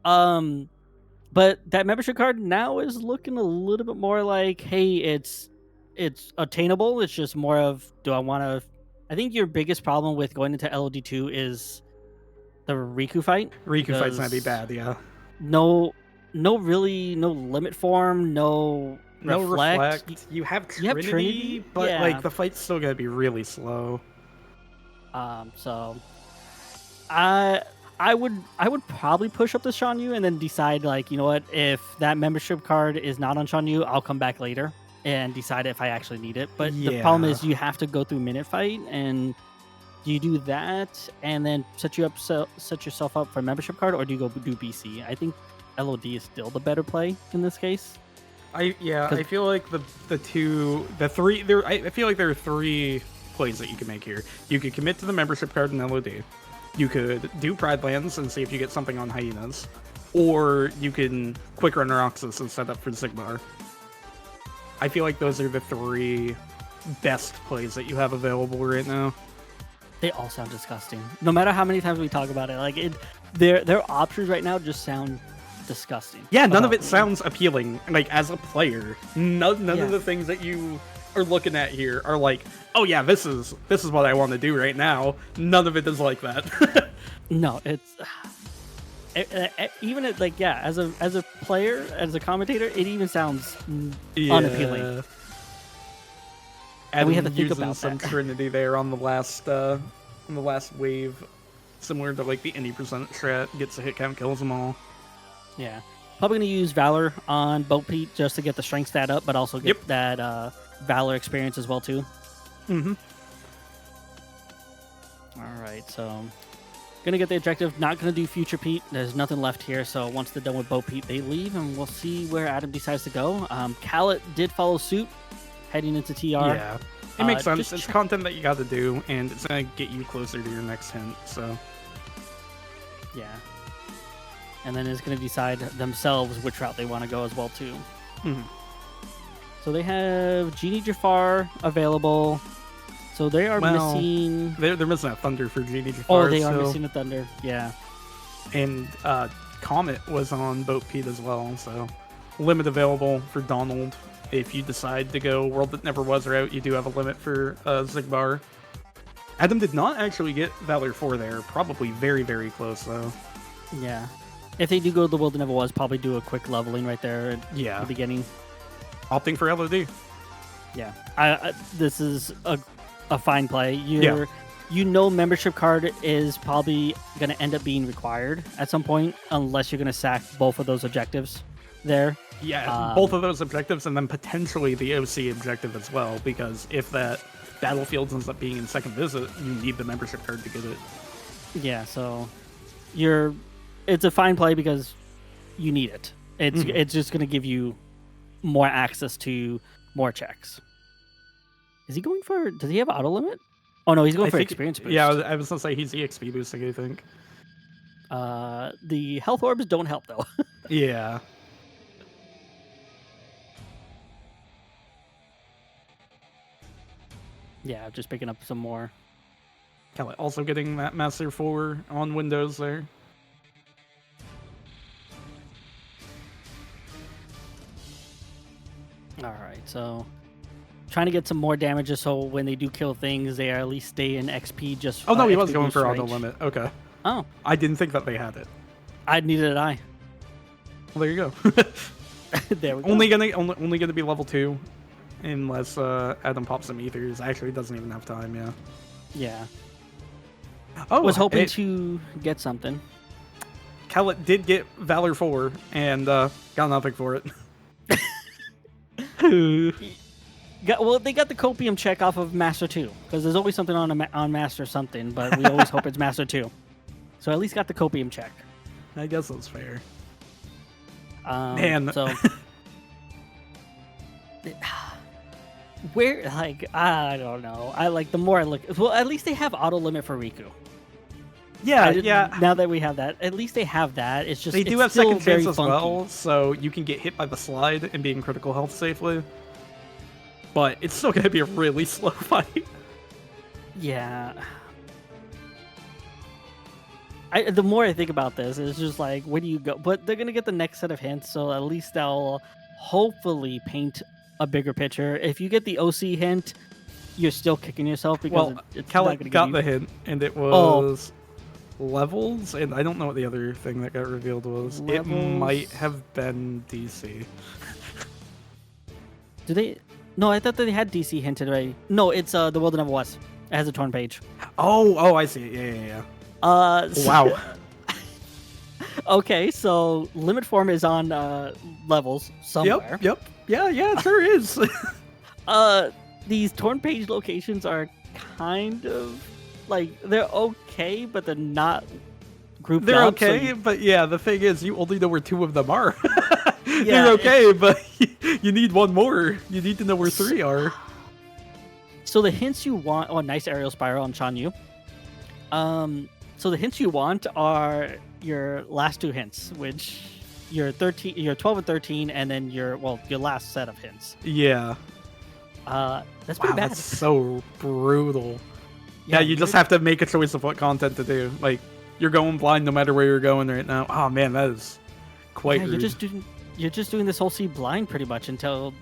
But that membership card now is looking a little bit more like, hey, it's attainable. It's just more of, do I want to... I think your biggest problem with going into LOD2 is the Riku fight. Riku fight's gonna be bad, yeah. No limit form, no reflect. You have Trinity, but the fight's still gonna be really slow. So I would probably push up the Shan Yu and then decide, like, you know what, if that membership card is not on Shan Yu, I'll come back later and decide if I actually need it. But the problem is you have to go through minute fight, and do you do that and then set yourself up for a membership card, or do you go do BC? I think LOD is still the better play in this case. I feel like I feel like there are 3 plays that you can make here. You could commit to the membership card in LOD. You could do Pride Lands and see if you get something on Hyenas, or you can Quick Run Roxas and set up for Sigmar. I feel like those are the 3 best plays that you have available right now. They all sound disgusting. No matter how many times we talk about it, like their options right now just sound disgusting. Yeah, none of it sounds appealing. Like as a player, none of the things that you are looking at here are like, oh yeah, this is what I want to do right now. None of it is like that. No, it's even like as a player, as a commentator, it even sounds unappealing. And we have to think about some that. Trinity there on the last wave, similar to like the any percent strat, gets a hit count, kills them all. Yeah, probably gonna use Valor on Boat Pete just to get the strength stat up, but also get that Valor experience as well too. Mm-hmm. All right, so gonna get the objective. Not gonna do Future Pete. There's nothing left here. So once they're done with Boat Pete, they leave, and we'll see where Adam decides to go. Kallat did follow suit, heading into TR. Yeah, it makes sense. It's content that you got to do, and it's gonna get you closer to your next hint. So yeah, and then it's gonna decide themselves which route they want to go as well too. Mm-hmm. So they have Genie Jafar available. So they are missing. They're missing a Thunder for Genie Jafar. Oh, they are missing a Thunder. Yeah. And Comet was on Boat Pete as well. So limit available for Donald. If you decide to go World That Never Was route, you do have a limit for Zigbar. Adam did not actually get Valor 4 there. Probably very, very close though. Yeah. If they do go to the World That Never Was, probably do a quick leveling right there at the beginning. Opting for LOD. Yeah. This is a fine play. Membership card is probably going to end up being required at some point, unless you're going to sack both of those objectives there. Yeah, both of those objectives, and then potentially the OC objective as well, because if that battlefield ends up being in second visit, you need the membership card to get it. Yeah, so it's a fine play because you need it. It's just going to give you more access to more checks. Is he going for? Does he have auto limit? Oh no, he's going for experience boost. Yeah, I was gonna say he's EXP boosting, I think. The health orbs don't help though. Yeah. Yeah, just picking up some more. Kallat also getting that Master 4 on Windows there. Alright, so trying to get some more damages so when they do kill things, they at least stay in XP just Oh no, he was XP going for range. auto limit. Okay. Oh. I didn't think that they had it. Neither did I. Well, there you go. There we go. Only gonna be level 2. Unless Adam pops some ethers. Actually, doesn't even have time, yeah. Yeah. Oh, was hoping to get something. Kallat did get Valor 4 and got nothing for it. Well, they got the copium check off of Master 2 because there's always something on Master something, but we always hope it's Master 2. So at least got the copium check. I guess that's fair. Man, so where I don't know. I like the more I look. Well, at least they have auto limit for Riku. Yeah. Now that we have that, at least they have that. It's just they do have second chance as funky. well, so you can get hit by the slide and be in critical health safely. But it's still gonna be a really slow fight. Yeah. The more I think about this, it's just like, where do you go? But they're gonna get the next set of hints, so at least they'll hopefully paint a bigger picture. If you get the OC hint, you're still kicking yourself because it's Kallat got the hint, and it was levels, and I don't know what the other thing that got revealed was. Levels. It might have been DC. Do they? No, I thought that they had DC hinted already. No, it's the World That Never Was. It has a torn page. Oh, I see it. Yeah. Wow. Okay, so limit form is on levels somewhere. Yep. Yeah, it sure is. These torn page locations are kind of like, they're okay, but they're not grouped They're up. Okay, but yeah, the thing is, you only know where 2 of them are. They're okay, but you need one more. You need to know where 3 are. So the hints you want... Oh, nice aerial spiral on Shan Yu. So the hints you want are your last two hints, which your 12 and 13, and then your last set of hints. Yeah. That's pretty bad. That's so brutal. Yeah, you just weird. have to make a choice of what content to do. Like, you're going blind no matter where you're going right now. Oh man, that is quite rude. You're just doing this whole seed blind pretty much so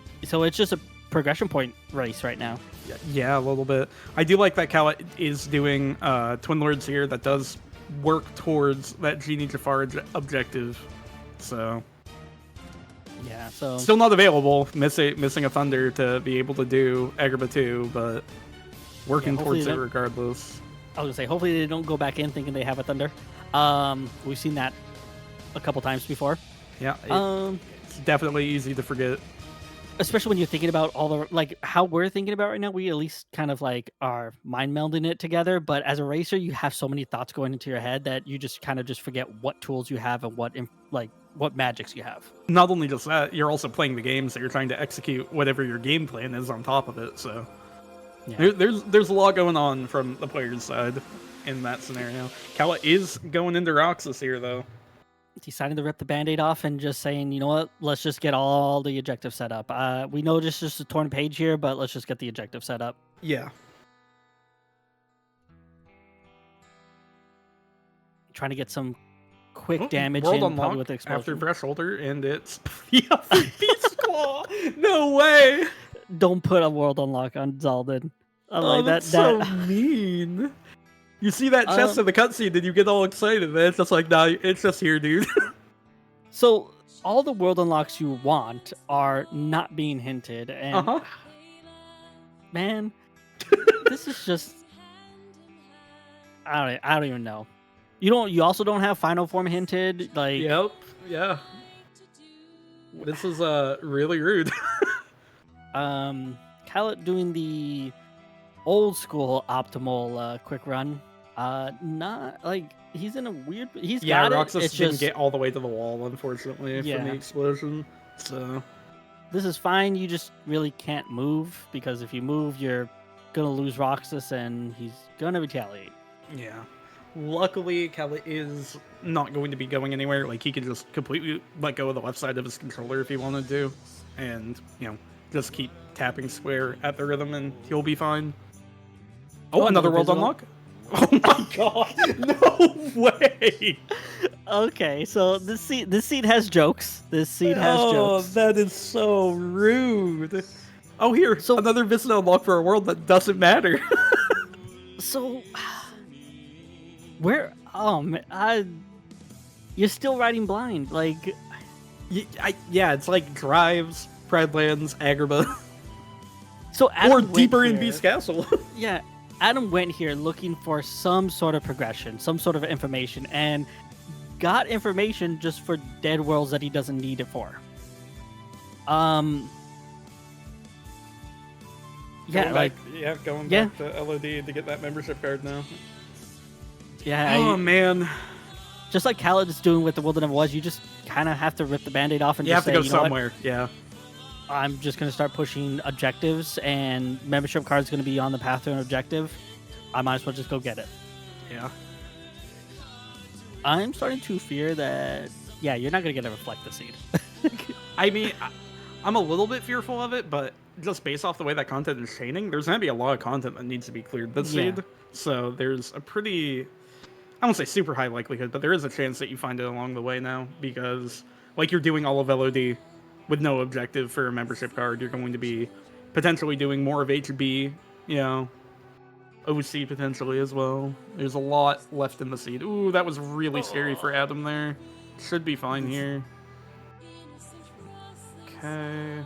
it's just a progression point race right now. Yeah, a little bit. I do like that Kallat is doing Twin Lords here that does work towards that Genie Jafar objective. So yeah, so still not available. Missing a Thunder to be able to do Agrabah 2, but working towards it regardless. I was gonna say, hopefully they don't go back in thinking they have a Thunder. We've seen that a couple times before. Yeah, it's definitely easy to forget. Especially when you're thinking about all the, how we're thinking about right now, we at least kind of are mind melding it together. But as a racer, you have so many thoughts going into your head that you just kind of just forget what tools you have and what magics you have. Not only just that, you're also playing the game, so you're trying to execute whatever your game plan is on top of it. So yeah. There's a lot going on from the player's side in that scenario. Kallat is going into Roxas here, though. Deciding to rip the Band-Aid off and just saying, you know what, let's just get all the objectives set up. We know this is just a torn page here, but let's just get the objective set up. Yeah. Trying to get some quick damage in, probably with the explosion. After Thresholder, and it's Beast Claw. No way. Don't put a world unlock on Zaldin. That's so mean. You see that chest in the cutscene, did you get all excited? And it's just like, nah, it's just here, dude. So all the world unlocks you want are not being hinted, and man, this is just I don't even know. You also don't have final form hinted. Yep, yeah. This is really rude. Kallat doing the old school optimal quick run. Not he's in a weird. Roxas didn't get all the way to the wall, unfortunately, from the explosion. So this is fine. You just really can't move because if you move, you're gonna lose Roxas, and he's gonna retaliate. Yeah. Luckily, Kallat is not going to be going anywhere. He could just completely let go of the left side of his controller if he wanted to, and just keep tapping square at the rhythm, and he'll be fine. Oh, another world unlock. Oh my god! No way! Okay, so this seed has jokes. This seed has jokes. Oh, that is so rude. Oh, here, another visit unlock for a world that doesn't matter. So, where? Oh man, you're still riding blind. Yeah, it's like Drives, Pridelands, Agrabah. So or deeper in Beast Castle. Yeah. Adam went here looking for some sort of progression, some sort of information, and got information just for dead worlds that he doesn't need it for. Going back to LOD to get that membership card now. Yeah. Oh man. Just like Kallat is doing with the World That Never Was, you just kind of have to rip the Band-Aid off and you just have to go somewhere. Yeah. I'm just going to start pushing objectives, and membership card's going to be on the path to an objective. I might as well just go get it. Yeah. I'm starting to fear that, you're not going to get a Reflect the Seed. I mean, I'm a little bit fearful of it, but just based off the way that content is chaining, there's going to be a lot of content that needs to be cleared this seed. So there's a pretty, I won't say super high likelihood, but there is a chance that you find it along the way now, because you're doing all of LOD with no objective for a membership card. You're going to be potentially doing more of HB, OC potentially as well. There's a lot left in the seed. Ooh, that was really scary for Adam there. Should be fine here. Okay.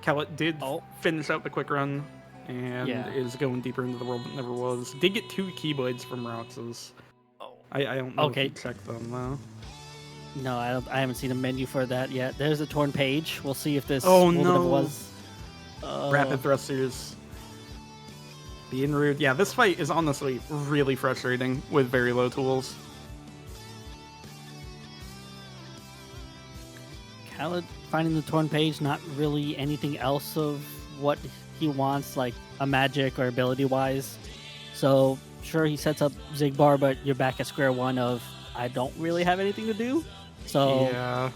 Kallat did finish out the quick run and is going deeper into the world that never was. Did get 2 Keyblades from Roxas. I don't know if you checked them though. No, I haven't seen a menu for that yet. There's a torn page. We'll see if this was. Rapid thrusters. Being rude. Yeah, this fight is honestly really frustrating with very low tools. Kallat finding the torn page, not really anything else of what he wants, like a magic or ability-wise. So sure he sets up Zigbar, but you're back at square one of I don't really have anything to do. So Yeah.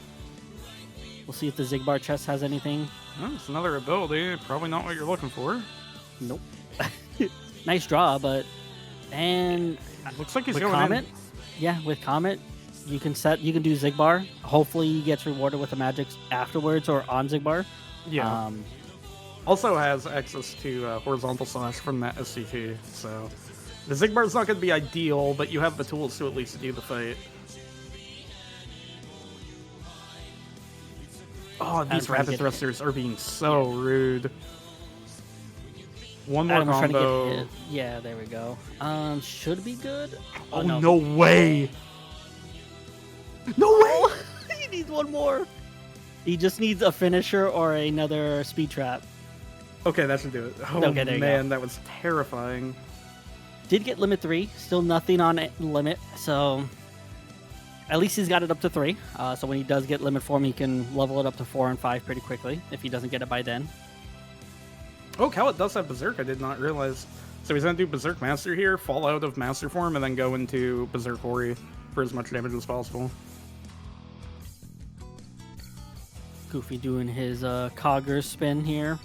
we'll see if the Zigbar chest has anything. Oh, it's another ability. Probably not what you're looking for. Nope. Nice draw, but and Looks like he's with going Comet, in. yeah, with Comet, you can do Zigbar. Hopefully, he gets rewarded with the magic afterwards or on Zigbar. Yeah. Also has access to horizontal slash from that SCT, so the Zigbar's not going to be ideal, but you have the tools to at least do the fight. Oh, these rapid thrusters are being so rude. One more Adam was trying to combo. get hit. Yeah, there we go. Should be good. Oh, no way! No way! He needs one more. He just needs a finisher or another speed trap. Okay, that should do it. Oh, Okay, there you man, go. that was terrifying. Did get limit 3. Still nothing on limit, so at least he's got it up to 3. So when he does get limit 4, he can level it up to 4 and 5 pretty quickly if he doesn't get it by then. Oh, Kallat does have Berserk, I did not realize. So he's going to do Berserk Master here, fall out of Master form, and then go into Berserk Hori for as much damage as possible. Goofy doing his Cogger spin here.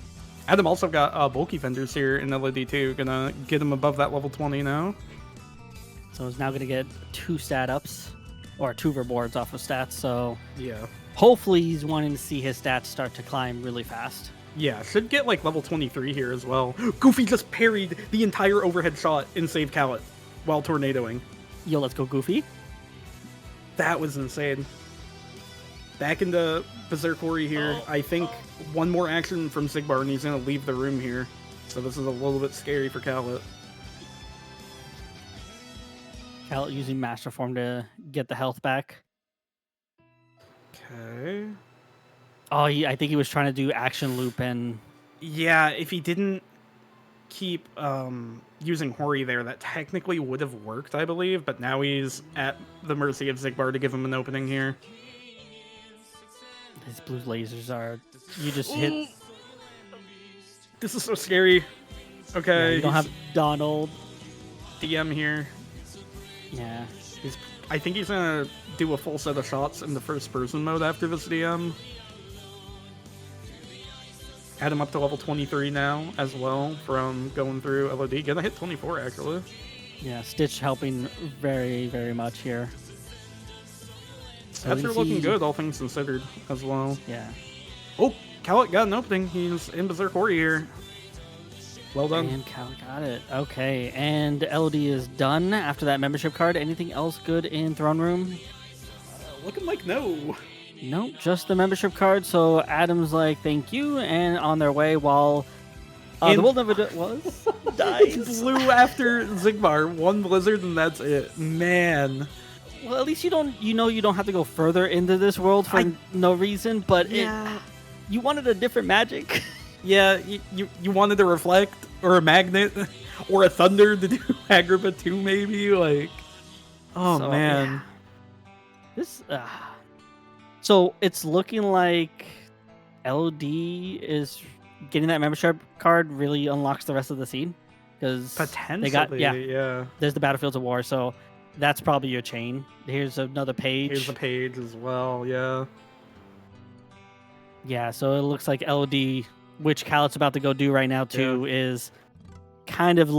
Adam also got bulky vendors here in LOD2, gonna get him above that level 20 now. So he's now going to get 2 stat ups, or 2 rewards off of stats, so Yeah. hopefully he's wanting to see his stats start to climb really fast. Yeah, should get like level 23 here as well. Goofy just parried the entire overhead shot and saved Kallat while tornadoing. Yo, let's go Goofy. That was insane. Back into Berserk Hori here. I think one more action from Zigbar and he's going to leave the room here. So this is a little bit scary for Kallat. Kallat using Master Form to get the health back. Okay. Oh, I think he was trying to do action loop and... Yeah, if he didn't keep using Hori there, that technically would have worked, I believe. But now he's at the mercy of Zigbar to give him an opening here. His blue lasers are... You just hit... This is so scary. Okay. Yeah, you don't have Donald. DM here. Yeah. I think he's going to do a full set of shots in the first person mode after this DM. Add him up to level 23 now as well from going through LOD. Gonna hit 24 actually. Yeah, Stitch helping very, very much here. Stats are looking good, all things considered, as well. Yeah. Oh, Kallat got an opening. He's in Berserk Hori here. Well done. And Kallat got it. Okay, and LOD is done after that membership card. Anything else good in Throne Room? Looking like no. Nope, just the membership card. So Adam's like, thank you, and on their way while the World Never was dies. Blew after Zigbar, one blizzard, and that's it. Man. Well, at least you don't have to go further into this world for no reason, but you wanted a different magic. Yeah, you wanted to reflect, or a magnet, or a thunder to do Agrippa 2 maybe, like... Oh, So, man. yeah. This... So it's looking like LOD is getting that membership card really unlocks the rest of the scene, because Potentially, yeah. There's the Battlefields of War, so that's probably your chain. Here's another page. Here's the page as well, yeah. Yeah, so it looks like LOD, which Kallat's about to go do right now too, is kind of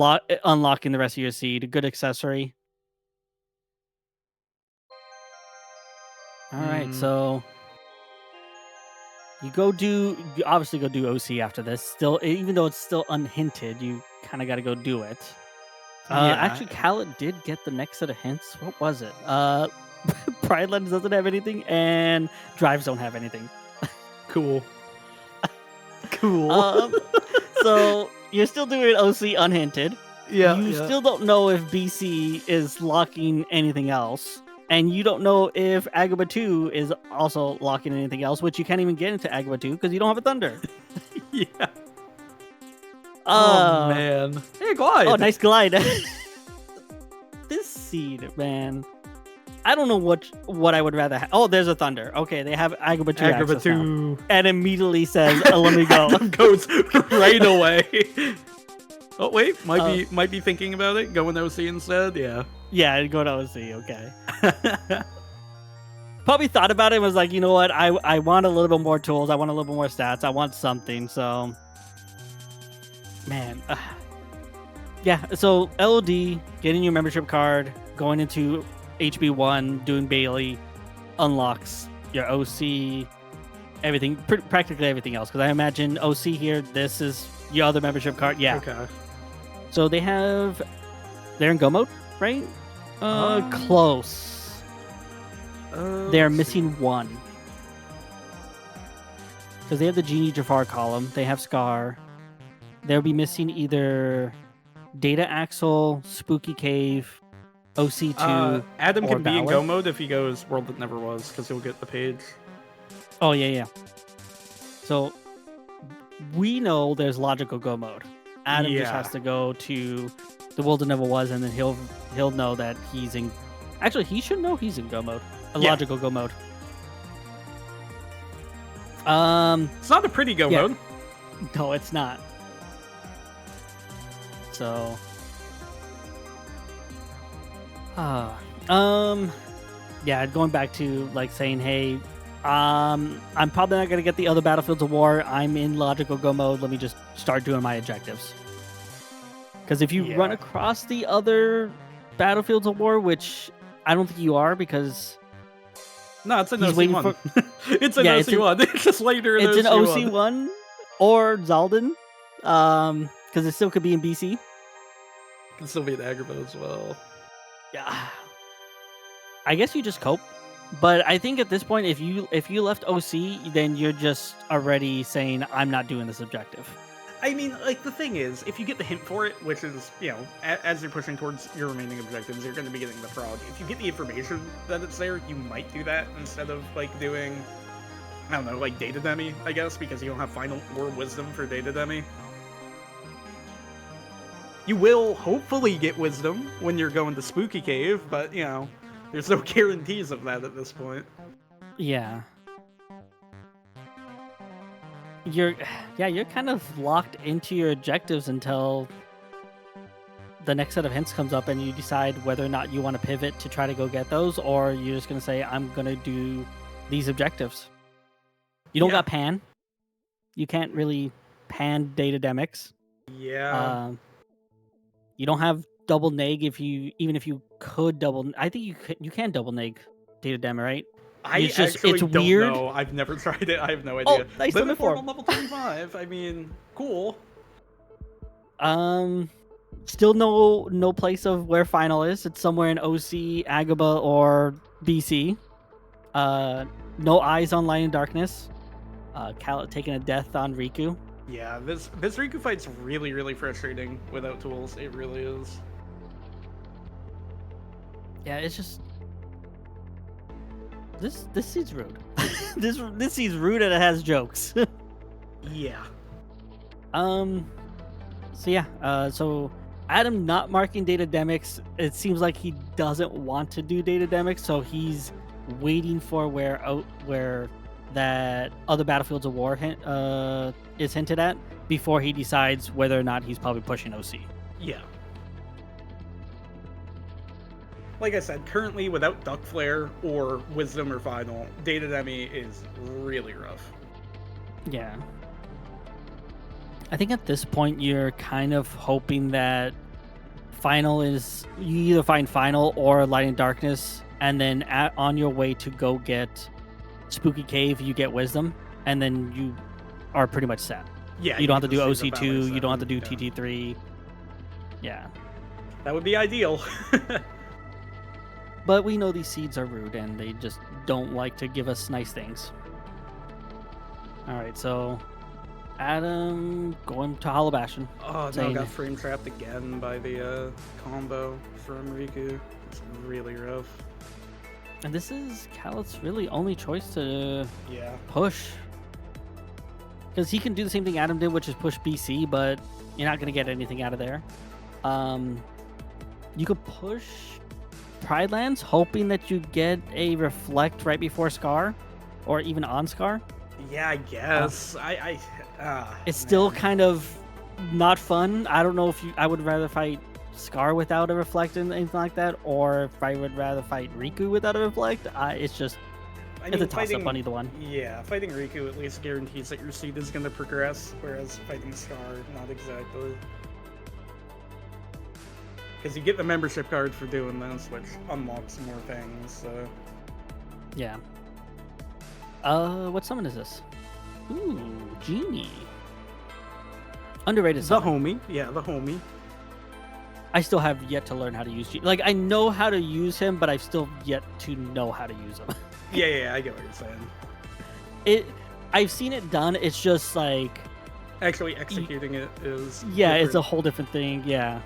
unlocking the rest of your seed. A good accessory. All right, so you obviously go do OC after this. Still, even though it's still unhinted, you kind of got to go do it. Actually, Kallat did get the next set of hints. What was it? Pride Lens doesn't have anything, and Drives don't have anything. Cool. Cool. So you're still doing OC unhinted. Yeah. You still don't know if BC is locking anything else. And you don't know if Agrippa 2 is also locking anything else, which you can't even get into Agrippa 2 because you don't have a Thunder. Yeah. Oh, man. Hey, glide. Oh, nice glide. This seed, man. I don't know what I would rather have. Oh, there's a Thunder. Okay, they have Agrippa 2 Agrippa 2. Now. And immediately says, let me go. Goes right away. Oh wait, might be thinking about it. Going OC instead. Yeah. Yeah, go to OC. Okay. Probably thought about it and was like, you know what? I want a little bit more tools. I want a little bit more stats. I want something. So, man. Yeah. So LOD, getting your membership card, going into HB1, doing Bailey, unlocks your OC, everything, practically everything else. Because I imagine OC here, this is your other membership card. Yeah. Okay. So they're in Go mode, right? Close. They're missing one. Because they have the Genie Jafar column. They have Scar. They'll be missing either Data Axle, Spooky Cave, OC2. Adam or can be in Valor. Go mode if he goes World That Never Was, because he'll get the page. Oh, yeah. So we know there's logical Go mode. Adam just has to go to the World That Never Was, and then he'll know that he's in... Actually, he should know he's in Go mode. Logical Go mode. It's not a pretty Go mode. No, it's not. So, yeah, going back to like saying, hey, I'm probably not gonna get the other Battlefields of War. I'm in logical Go mode. Let me just start doing my objectives. Because if you run across the other Battlefields of War, which I don't think you are, because no, it's an he's OC1. For... It's an OC1. It's just later in it's OC1. An OC1 or Zaldin, because it still could be in BC. Can still be an Agrabah as well. Yeah, I guess you just cope. But I think at this point, if you left OC, then you're just already saying, I'm not doing this objective. I mean, like, the thing is, if you get the hint for it, which is, you know, as you're pushing towards your remaining objectives, you're going to be getting the prog. If you get the information that it's there, you might do that instead of, like, doing, I don't know, like, Data Demi, I guess, because you don't have Final or Wisdom for Data Demi. You will hopefully get Wisdom when you're going to Spooky Cave, but, you know, there's no guarantees of that at this point. Yeah. You're kind of locked into your objectives until the next set of hints comes up and you decide whether or not you want to pivot to try to go get those, or you're just going to say, I'm going to do these objectives. You don't got pan. You can't really pan data demics. Yeah. You don't have double neg even if you could double. I think you can double neg data demo, right? It's don't weird. know. I've never tried it. I have no idea. Oh, nice Limit form on level 25. I mean, cool. Still no place of where final is. It's somewhere in OC, Agrabah, or BC. No eyes on Light and Darkness. Kallat taking a death on Riku. Yeah, this Riku fight's really, really frustrating without tools. It really is. Yeah, it's just this seems rude. this seems rude and it has jokes. Yeah. So Adam not marking data demics, it seems like he doesn't want to do data demics, so he's waiting for where that other Battlefields of War is hinted at before he decides whether or not he's probably pushing OC. Yeah. Like I said, currently without Duck Flare or Wisdom or Final, Data Demi is really rough. Yeah. I think at this point you're kind of hoping that Final is... You either find Final or Light and Darkness, and then on your way to go get Spooky Cave, you get Wisdom, and then you are pretty much set. Yeah. You don't have to do OC2, you don't have to do TT3. Yeah. That would be ideal. But we know these seeds are rude, and they just don't like to give us nice things. Alright, so... Adam going to Hollow Bastion. Oh, no, got frame trapped again by the combo from Riku. It's really rough. And this is Kallat's really only choice to Yeah. push. Because he can do the same thing Adam did, which is push BC, but you're not going to get anything out of there. You could push Pride Lands, hoping that you get a Reflect right before Scar, or even on Scar. Yeah, I guess. It's still kind of not fun. I don't know if I would rather fight Scar without a reflect and anything like that, or if I would rather fight Riku without a reflect. It's a toss up on either one. Yeah, fighting Riku at least guarantees that your seed is going to progress, whereas fighting Scar, not exactly. Because you get the membership card for doing this, which unlocks more things, so... Yeah. What summon is this? Ooh, Genie. Underrated summon. The homie. Yeah, the homie. I still have yet to learn how to use Genie. Like, I know how to use him, but I've still yet to know how to use him. Yeah, I get what you're saying. I've seen it done. It's just like... Actually executing it is... Yeah, different. It's a whole different thing, yeah.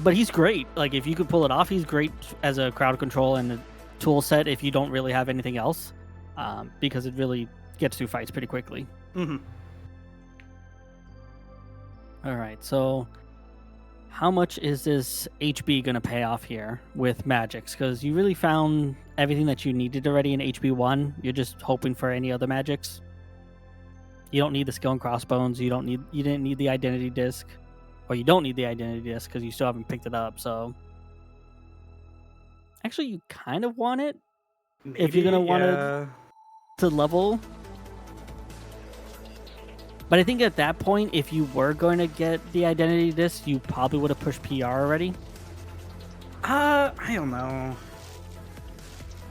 But he's great. Like, if you could pull it off, he's great as a crowd control and a tool set if you don't really have anything else. Because it really gets through fights pretty quickly. Mm-hmm. All right, so how much is this HB going to pay off here with magics? Because you really found everything that you needed already in HB1. You're just hoping for any other magics. You don't need the skill and crossbones. You didn't need the identity disc. Or you don't need the identity disc because you still haven't picked it up, so... Actually, you kind of want it. Maybe, if you're going to want to level. But I think at that point, if you were going to get the identity disc, you probably would have pushed PR already. I don't know.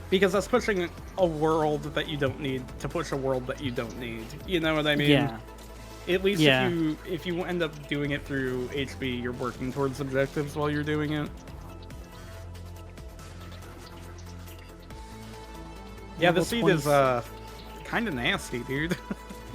Because that's pushing a world that you don't need to push a world that you don't need. You know what I mean? Yeah. At least if you end up doing it through HB, you're working towards objectives while you're doing it. Yeah, the seed is kind of nasty, dude.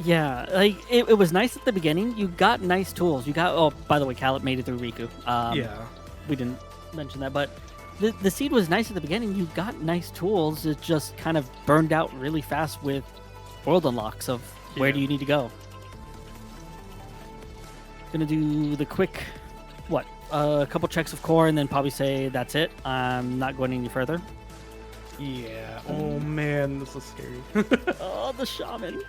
Yeah, like it was nice at the beginning. You got nice tools. You got by the way, Kallat made it through Riku. Yeah, we didn't mention that, but the seed was nice at the beginning. You got nice tools. It just kind of burned out really fast with world unlocks of where do you need to go. Gonna do the quick, a couple checks of core, and then probably say that's it. I'm not going any further. Yeah. Oh man, this is scary. Oh, the shaman.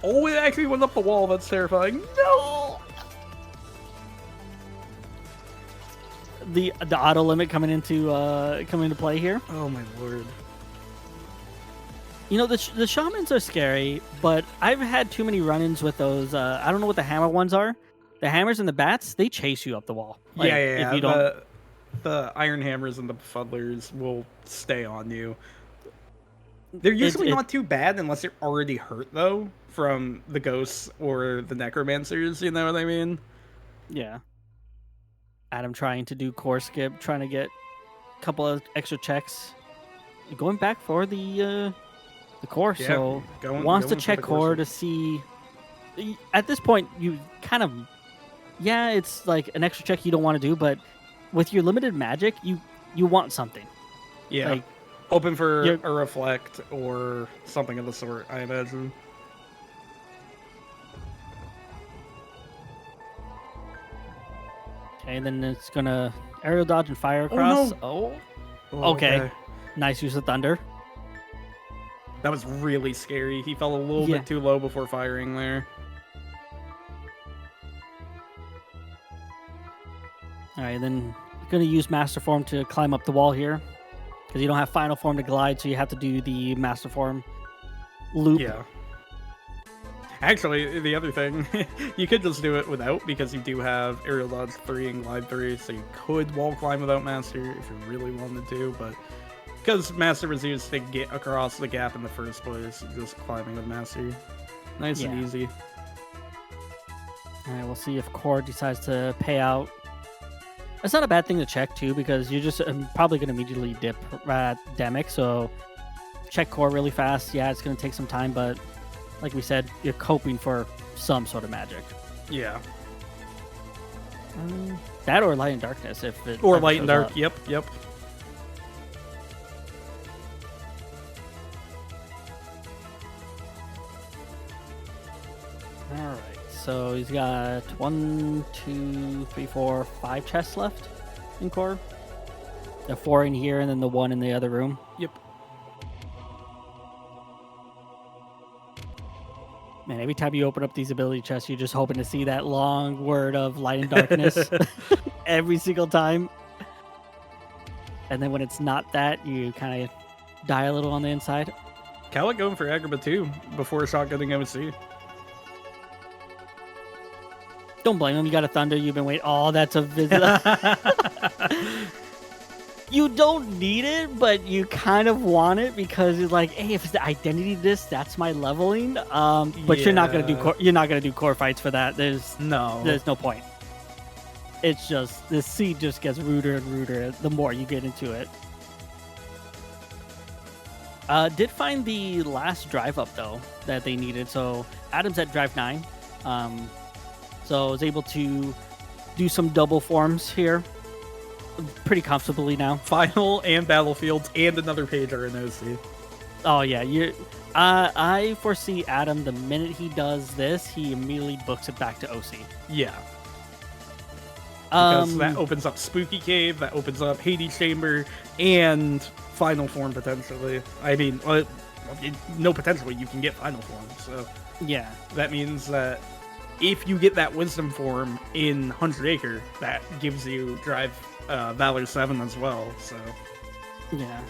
Oh, it actually went up the wall. That's terrifying. No. The auto limit coming into play here. Oh my lord. You know, the shamans are scary, but I've had too many run-ins with those. I don't know what the hammer ones are. The hammers and the bats, they chase you up the wall. Like, yeah. If you don't... The iron hammers and the befuddlers will stay on you. They're usually not too bad unless you're already hurt, though, from the ghosts or the necromancers, you know what I mean? Yeah. Adam trying to do core skip, trying to get a couple of extra checks. Going back for the core, yeah, so wants to check core to see... At this point, you kind of... Yeah, it's like an extra check you don't want to do, but with your limited magic, you want something. Yeah. Like, hoping for a reflect or something of the sort, I imagine. Okay, and then it's gonna aerial dodge and fire across. Oh, no. Okay. Nice use of thunder. That was really scary. He fell a little bit too low before firing there. All right, then you're going to use Master Form to climb up the wall here because you don't have Final Form to glide, so you have to do the Master Form loop. Yeah. Actually, the other thing, you could just do it without because you do have Aerial Dodge 3 and Glide 3, so you could wall climb without Master if you really wanted to, but because Master was used to get across the gap in the first place, just climbing with Master. Nice and easy. All right, we'll see if Core decides to pay out. It's not a bad thing to check, too, because you're just probably going to immediately dip at Demic, so check Core really fast. Yeah, it's going to take some time, but like we said, you're coping for some sort of magic. Yeah. That or Light and Darkness, if it or Light and Dark, up. Yep. All right. So he's got 1, 2, 3, 4, 5 chests left in core. The 4 in here, and then the 1 in the other room. Yep. Man, every time you open up these ability chests, you're just hoping to see that long word of light and darkness every single time. And then when it's not that, you kind of die a little on the inside. Kallat going for Agrabah too before shotgunning OC. Don't blame him. You got a Thunder. You've been waiting. Oh, that's a visit. You don't need it, but you kind of want it because it's like, hey, if it's the identity disc, that's my leveling. But you're not gonna do core fights for that. There's no point. It's just the seed just gets ruder and ruder the more you get into it. Did find the last drive up though that they needed. So Adam's at drive 9. So I was able to do some double forms here pretty comfortably now. Final and Battlefields and another page are in OC. Oh yeah, I foresee Adam, the minute he does this, he immediately books it back to OC. Yeah. Because that opens up Spooky Cave, that opens up Hades Chamber, and Final Form potentially. I mean, no potentially, you can get Final Form, so... Yeah. That means that if you get that Wisdom Form in 100 Acre, that gives you Drive Valor 7 as well, so... Yeah.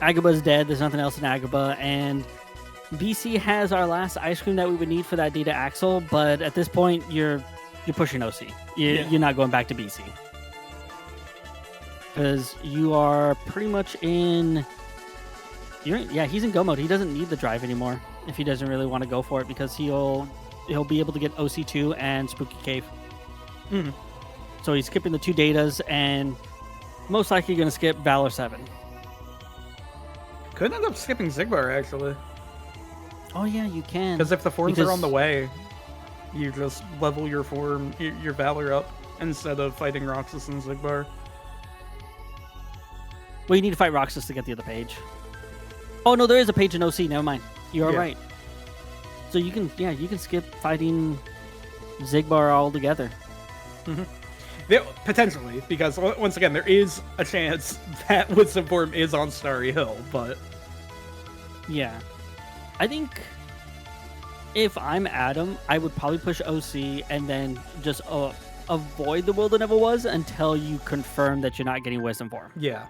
Agrabah's dead, there's nothing else in Agrabah, and BC has our last ice cream that we would need for that Data Axle, but at this point, you're pushing OC. You're not going back to BC. Because you are pretty much in... he's in go mode. He doesn't need the drive anymore if he doesn't really want to go for it, because he'll be able to get OC2 and Spooky Cave. Mm-hmm. So he's skipping the 2 datas and most likely going to skip Valor 7. Could end up skipping Zigbar, actually. Oh yeah, you can. Because if the forms are on the way, you just level your form, your Valor up, instead of fighting Roxas and Zigbar. Well, you need to fight Roxas to get the other page. Oh no, there is a page in OC. Never mind. You are right. So you can skip fighting Zigbar altogether. Mm-hmm. Potentially, because once again, there is a chance that Wisdom Form is on Starry Hill, but... Yeah. I think if I'm Adam, I would probably push OC and then just avoid the Will That Never Was until you confirm that you're not getting Wisdom Form. Yeah.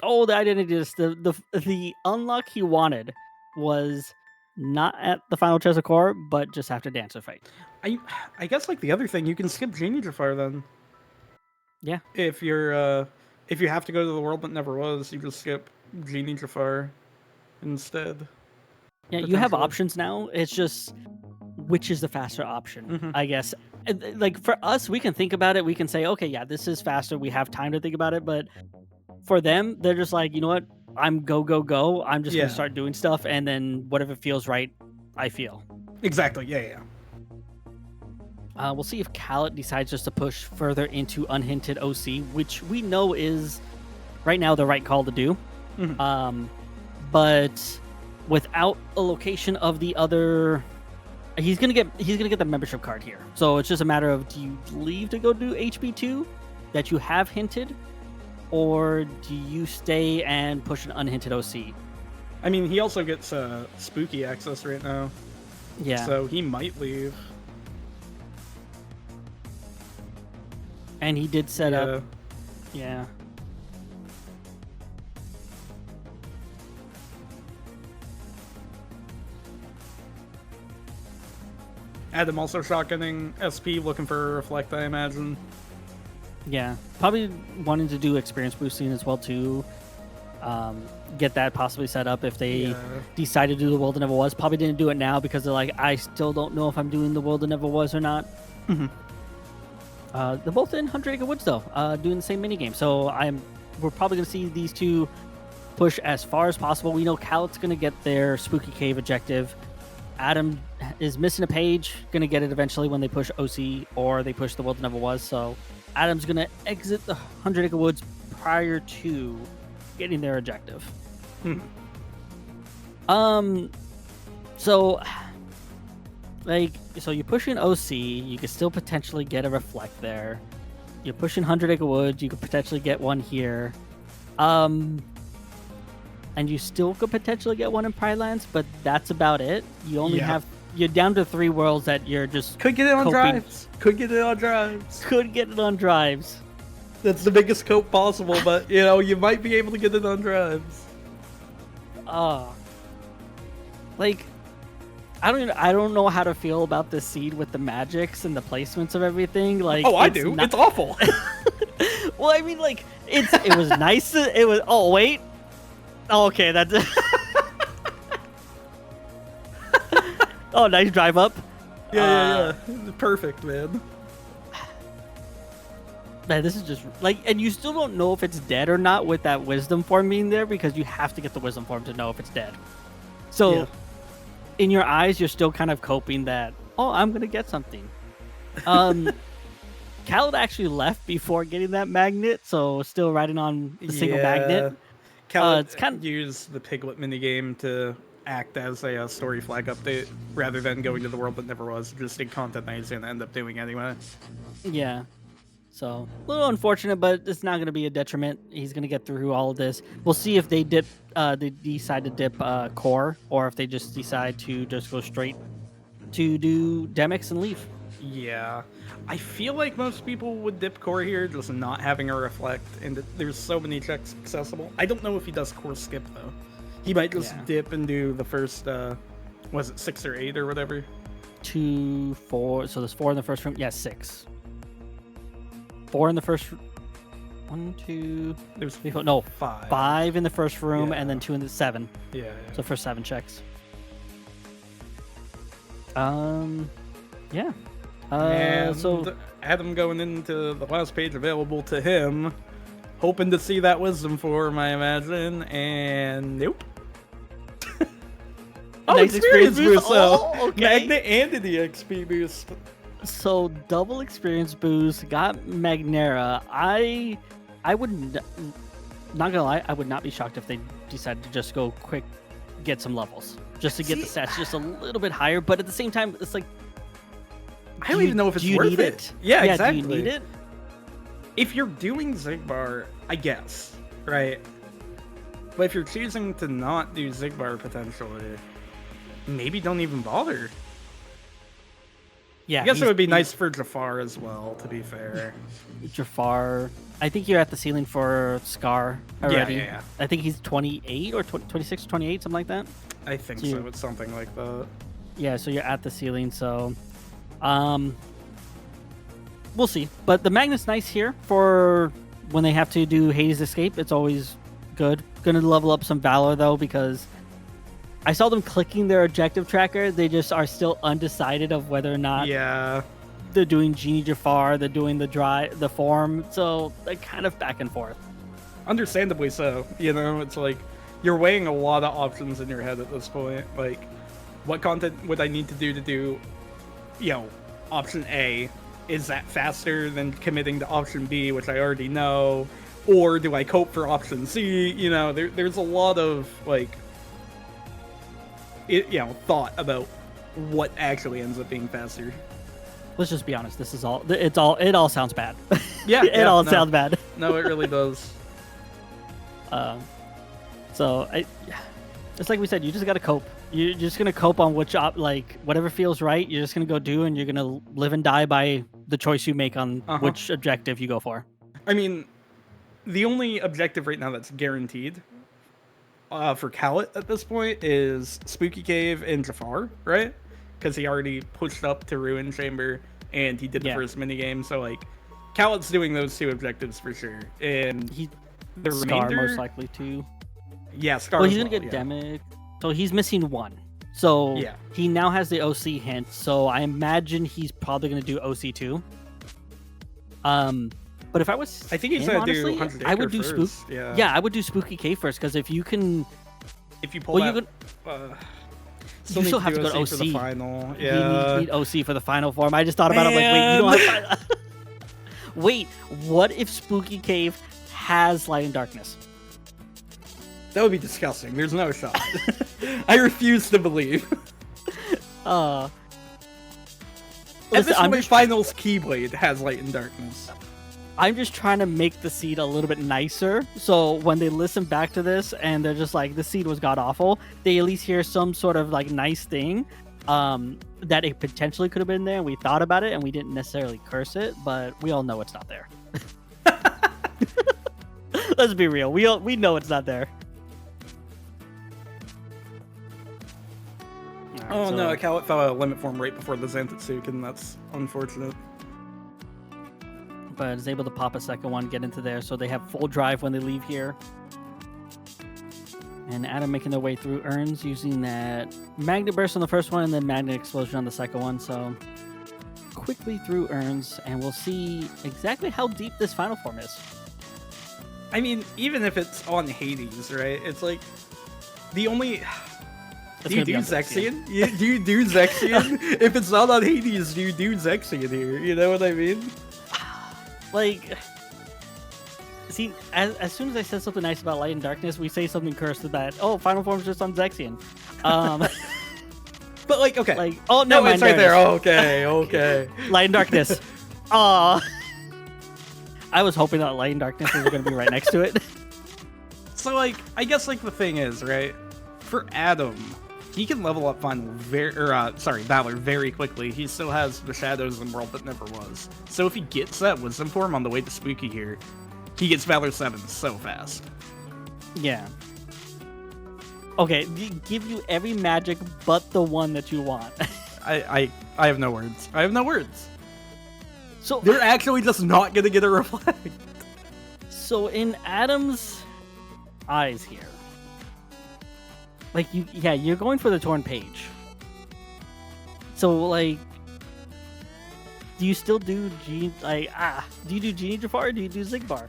Oh, the identity disc. The unlock he wanted was not at the final chest of core, but just after Dancer fight. I guess like the other thing, you can skip Genie Jafar then. Yeah. If you have to go to the world that never was, you just skip Genie Jafar instead. Yeah, you have options now. It's just which is the faster option, I guess. Like for us, we can think about it. We can say, okay, yeah, this is faster. We have time to think about it. But for them, they're just like, you know what? I'm go. I'm just going to start doing stuff. And then whatever feels right, I feel. Exactly. Yeah. We'll see if Kallat decides just to push further into unhinted OC, which we know is right now the right call to do. But without a location of the other, he's gonna get the membership card here. So it's just a matter of, do you leave to go do HB2 that you have hinted, or do you stay and push an unhinted OC? I mean, he also gets spooky access right now. Yeah. So he might leave. And he did set up. Yeah. Adam also shotgunning SP, looking for a reflect, I imagine. Yeah, probably wanting to do experience boosting as well too. Get that possibly set up if they decide to do the World That Never Was. Probably didn't do it now because they're like, I still don't know if I'm doing the World That Never Was or not. They're both in 100 Acre Woods though, doing the same minigame. So we're probably going to see these two push as far as possible. We know Kallat's going to get their Spooky Cave objective. Adam is missing a page, going to get it eventually when they push OC or they push the World That Never Was. So Adam's going to exit the 100 Acre Woods prior to getting their objective. So you're pushing OC, you could still potentially get a reflect there. You're pushing 100 Acre Woods, you could potentially get one here. and you still could potentially get one in Pride Lands, but that's about it. You only Yeah. you're down to 3 worlds that you're just Could get it on coping- drives. Could get it on drives. Could get it on drives. That's the biggest cope possible, but you know, you might be able to get it on drives. Like, I don't know how to feel about this seed with the magics and the placements of everything. Like, Oh, I it's do. not- It's awful. Well, I mean, like, it was nice. It was. Oh wait. Oh, okay, that's. Oh, nice drive up. Yeah. Perfect, man. Man, this is just like, and you still don't know if it's dead or not with that wisdom form being there because you have to get the wisdom form to know if it's dead. So, Yeah. in your eyes, you're still kind of coping that, oh, I'm gonna get something. Kallat actually left before getting that magnet, so still riding on the single magnet. Kallat It's kind of- used the Piglet minigame to act as a story flag update rather than going to the world that never was. Just did content that he's going to end up doing anyway. Yeah. So a little unfortunate, but it's not going to be a detriment. He's going to get through all of this. We'll see if they decide to dip core, or if they just decide to just go straight to do Demix and leave. Yeah. I feel like most people would dip core here, just not having a reflect, and there's so many checks accessible. I don't know if he does core skip, though. He might just dip and do the first, was it 6 or 8 or whatever? 2, 4. So there's 4 in the first room. Yeah, 6. 4 in the first. 1, 2. There's 3, 4. No, 5. 5 in the first room, Yeah. and then 2 in the 7. Yeah. So for 7 checks. Yeah. And So Adam going into the last page available to him, hoping to see that wisdom form, I imagine, and nope. Oh, Nice experience boost, though. Oh, okay. Magnet and an EXP boost. So double experience boost got Magnera. I would not gonna lie, I would not be shocked if they decided to just go quick, get some levels, just to get the stats just a little bit higher. But at the same time, it's like, I don't even know if it's do you worth need it. Yeah, exactly. Do you need it? If you're doing Zigbar, I guess, right? But if you're choosing to not do Zigbar potentially, maybe don't even bother. Yeah, I guess it would be nice for Jafar as well, to be fair. Jafar. I think you're at the ceiling for Scar already. Yeah. I think he's 28 or 26 or 28, something like that. I think So so. It's something like that. Yeah, so you're at the ceiling, so we'll see. But the magnet's nice here for when they have to do Hades Escape. It's always good. Gonna level up some Valor though, because I saw them clicking their objective tracker. They just are still undecided of whether or not Yeah. they're doing Genie Jafar, they're doing the form, so they're kind of back and forth. Understandably so. You know, it's like you're weighing a lot of options in your head at this point. Like, what content would I need to do, you know, option A? Is that faster than committing to option B, which I already know? Or do I cope for option C? You know, there's a lot of, like, thought about what actually ends up being faster. Let's just be honest. This is all. It all sounds bad. Yeah, it all sounds bad. No, it really does. So it's like we said. You just got to cope. You're just gonna cope on which whatever feels right. You're just gonna go do, and you're gonna live and die by the choice you make on which objective you go for. I mean, the only objective right now that's guaranteed for Kallat at this point is Spooky Cave and Jafar, right? Because he already pushed up to Ruin Chamber and he did the first minigame. So, like, Kallat's doing those 2 objectives for sure. And the Scar remainder, most likely too. Yeah, Scar. Well, he's gonna get Demic. So he's missing 1. So he now has the OC hint. So I imagine he's probably gonna do OC too. But if I was, I think he's him, gonna do honestly, 100 I would do first. Spook. Yeah. Yeah, I would do Spooky Cave first, because if you can, If you pull well, that, you still have to go to OC for the final. You Yeah. need OC for the final form. I just thought about it. Like, wait, you don't have. Wait, what if Spooky Cave has Light and Darkness? That would be disgusting. There's no shot. I refuse to believe. Listen, Finals Keyblade has Light and Darkness. I'm just trying to make the seed a little bit nicer. So when they listen back to this and they're just like, the seed was god awful, they at least hear some sort of like nice thing that it potentially could have been there. We thought about it and we didn't necessarily curse it, but we all know it's not there. Let's be real. We know it's not there. Right, oh no, Kallat fell out of limit form right before the Zantetsuken, and that's unfortunate. But is able to pop a second one, get into there, so they have full drive when they leave here. And Adam making their way through urns using that Magnet Burst on the first one and then Magnet Explosion on the second one. So quickly through urns, and we'll see exactly how deep this final form is. I mean, even if it's on Hades, right? It's like the only. Do you do Zexion? Do you do Zexion? If it's not on Hades, do you do Zexion here? You know what I mean? Like, see, as soon as I said something nice about Light and Darkness, we say something cursed about, oh, Final Form's just on Zexion. But like, okay. Like, oh, no, it's right there. Okay, okay. Light and Darkness. Aw. I was hoping that Light and Darkness was going to be right next to it. So, like, I guess, like, the thing is, right? For Adam, he can level up Valor very quickly. He still has the Shadows and World that never was. So if he gets that Wisdom form on the way to Spooky here, he gets Valor 7 so fast. Yeah. Okay, give you every magic but the one that you want. I have no words. I have no words. So they're actually just not gonna get a reflect. So in Adam's eyes here, like you're going for the Torn Page. So like, do you still do do you do Genie Jafar or do you do Zigbar?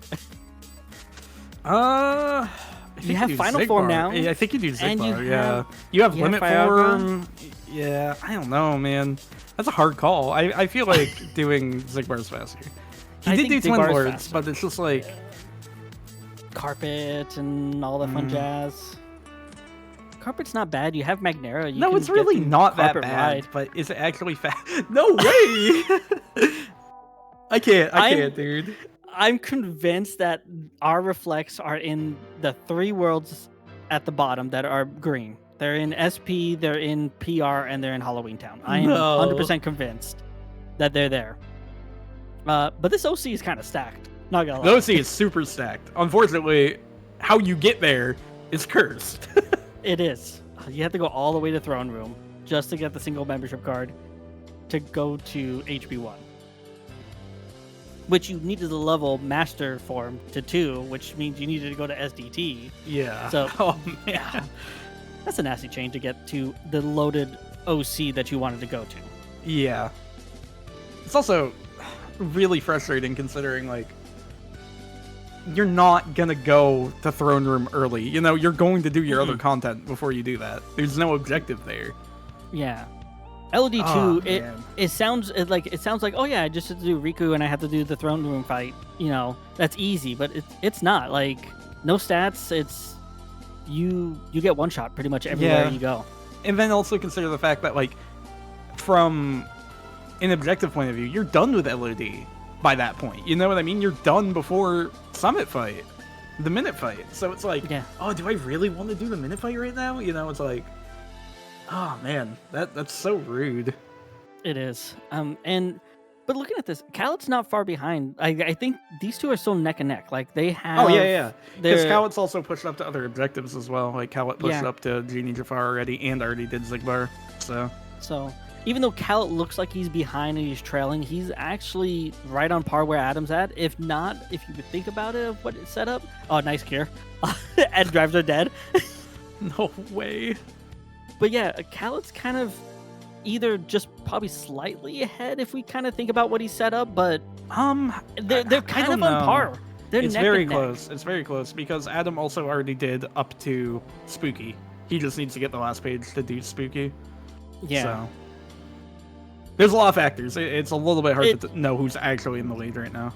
You have Final Zigbar. Form now. Yeah, I think you do Zigbar. And you have Limit Viagra. Form. Yeah, I don't know, man. That's a hard call. I feel like doing Zigbar's faster. He did do Twin Lords, but it's just like Carpet and all the fun jazz. Carpet's not bad. You have Magnera. No, it's really not that bad. But is it actually fast? No way! I can't, dude. I'm convinced that our reflects are in the 3 worlds at the bottom that are green. They're in SP, they're in PR, and they're in Halloween Town. I am 100% convinced that they're there. But this OC is kind of stacked. Not gonna lie. The OC is super stacked. Unfortunately, how you get there is cursed. It is. You have to go all the way to Throne Room just to get the single membership card to go to HB1. Which you needed to level Master Form to 2, which means you needed to go to SDT. Yeah. So, oh, man. Yeah. That's a nasty change to get to the loaded OC that you wanted to go to. Yeah. It's also really frustrating considering, like, you're not going to go to Throne Room early. You know, you're going to do your other content before you do that. There's no objective there. Yeah. LD2, it sounds like, oh yeah, I just have to do Riku and I have to do the Throne Room fight. You know, that's easy, but it's not. Like, no stats, it's you get one shot pretty much everywhere you go. And then also consider the fact that, like, from an objective point of view, you're done with LOD by that point. You know what I mean? You're done before Summit fight, the minute fight. So it's like, oh, do I really want to do the minute fight right now? You know, it's like, oh man, that's so rude. It is. But looking at this, Kallat's not far behind. I think these two are still neck and neck. Like, they have. Oh yeah. Because Kallat's also pushed up to other objectives as well. Like, Kallat pushed up to Genie Jafar already, and already did Zigbar. So even though Kallat looks like he's behind and he's trailing, he's actually right on par where Adam's at. If not, if you would think about it, of what it's set up. Oh, nice gear. And drives are dead. No way. But yeah, Kallat's kind of either just probably slightly ahead if we kind of think about what he set up, but they're kind of on par. It's very close. It's very close because Adam also already did up to Spooky. He just needs to get the last page to do Spooky. Yeah. So there's a lot of factors. It's a little bit hard to know who's actually in the lead right now.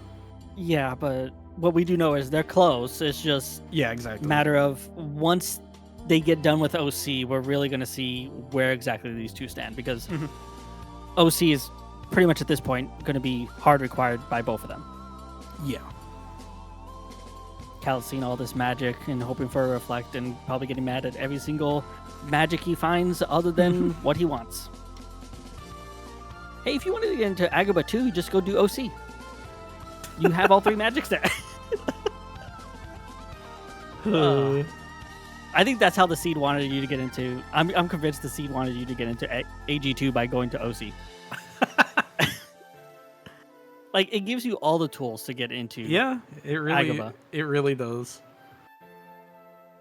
Yeah, but what we do know is they're close. It's just exactly matter of once they get done with OC, we're really going to see where exactly these two stand, because OC is pretty much at this point going to be hard required by both of them. Yeah. Kallat's seen all this magic and hoping for a reflect and probably getting mad at every single magic he finds other than what he wants. Hey, if you wanted to get into Agrabah too, you just go do OC. You have all 3 magics there. I think that's how the seed wanted you to get into. I'm convinced the seed wanted you to get into AG2 by going to OC. Like, it gives you all the tools to get into. Yeah, Agrabah. it really does.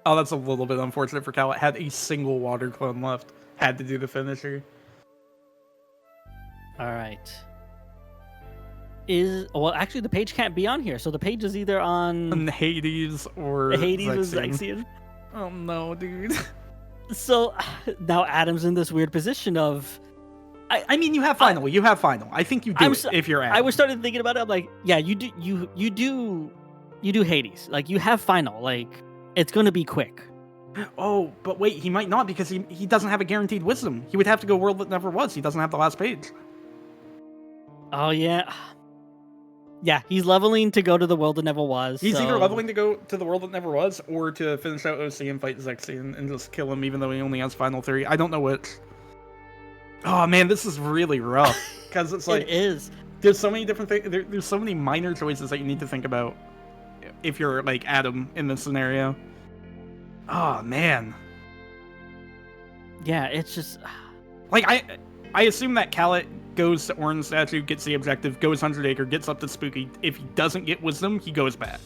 Oh, that's a little bit unfortunate for Kallat. Had a single water clone left. Had to do the finisher. All right. Well, actually, the page can't be on here, so the page is either on Hades or Hades or Zexion. Zexion. Oh no, dude. So now Adam's in this weird position of. I mean, you have final. You have final. I think you do if you're Adam. I was started thinking about it. I'm like, yeah, you do Hades. Like, you have final. Like, it's gonna be quick. Oh, but wait, he might not because he doesn't have a guaranteed wisdom. He would have to go world that never was. He doesn't have the last page. Oh yeah. Yeah, he's leveling to go to the world that never was. He's either leveling to go to the world that never was, or to finish out OC and fight Zexion and just kill him, even though he only has final 3. I don't know which. Oh man, this is really rough because it's like it is. There's so many different things. There's so many minor choices that you need to think about if you're like Adam in this scenario. Oh man. Yeah, it's just like I assume that Kallat goes to Orange Statue, gets the objective, goes 100 Acre, gets up to Spooky. If he doesn't get Wisdom, he goes back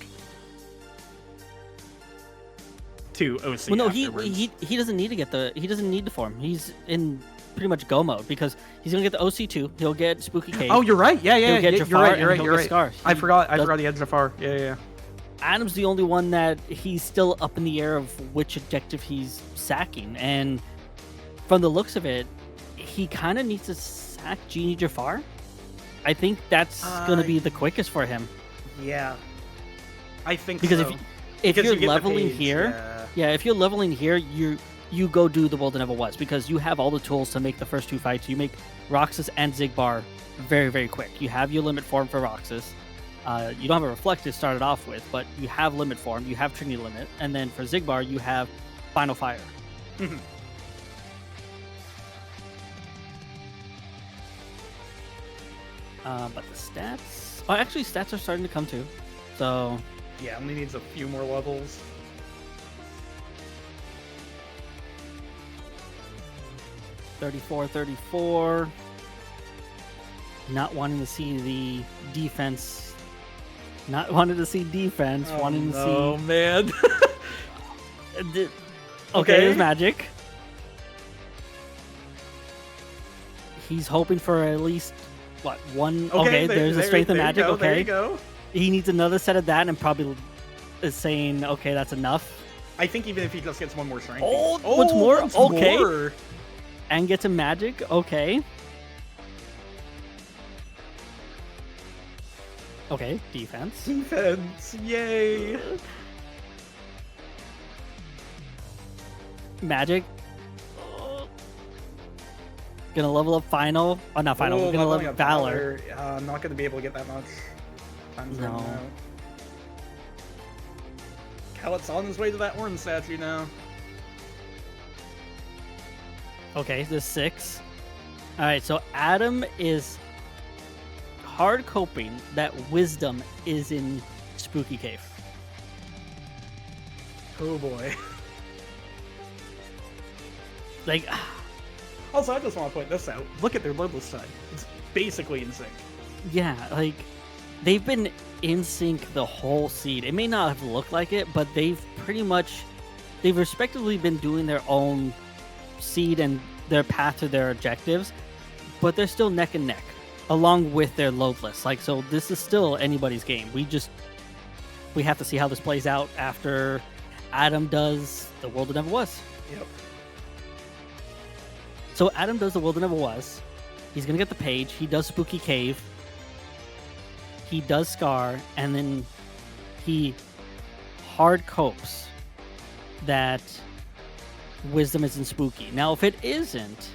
to OC. Well, no, afterwards. he doesn't need to get he doesn't need the form. He's in pretty much go mode because he's gonna get the OC2. He'll get Spooky Cave. Oh, you're right. Yeah, He'll get Jafar, you're right. Scar. I forgot he had Jafar. Yeah. Adam's the only one that he's still up in the air of which objective he's sacking, and from the looks of it, he kind of needs to sack Genie Jafar. I think that's gonna be the quickest for him. Yeah, I think because so. if you're leveling here, if you're leveling here, you go do the world that never was because you have all the tools to make the first 2 fights. You make Roxas and Xigbar very, very quick. You have your limit form for Roxas. You don't have a reflect to start it off with, but you have limit form, you have Trinity limit, and then for Xigbar you have Final Fire. But the stats... Oh, actually, stats are starting to come too. So... Yeah, only needs a few more levels. $34. Not wanting to see the defense. Not wanting to see defense. Wanting to see... Oh, man. Okay, there's magic. He's hoping for at least... What, one? Okay, there's a strength of magic. Okay, there you go. He needs another set of that, and probably is saying, "Okay, that's enough." I think even if he just gets one more strength. What's more? Okay, more. And gets a magic. Okay. Okay, defense. Defense, yay! Magic. Gonna level up final. Oh, not final. We're gonna level up Valor. I'm not gonna be able to get that much. No. Kallat's on his way to that Orange Statue now. Okay, there's 6. Alright, so Adam is hard coping that Wisdom is in Spooky Cave. Oh boy. Like... Also, I just want to point this out. Look at their loadless time. It's basically in sync. Yeah, like, they've been in sync the whole seed. It may not have looked like it, but they've respectively been doing their own seed and their path to their objectives, but they're still neck and neck, along with their loadless. Like, so this is still anybody's game. We have to see how this plays out after Adam does the world that never was. Yep. So Adam does the world that never was. He's gonna get the page. He does Spooky Cave. He does Scar, and then he hard copes that Wisdom isn't Spooky. Now, if it isn't,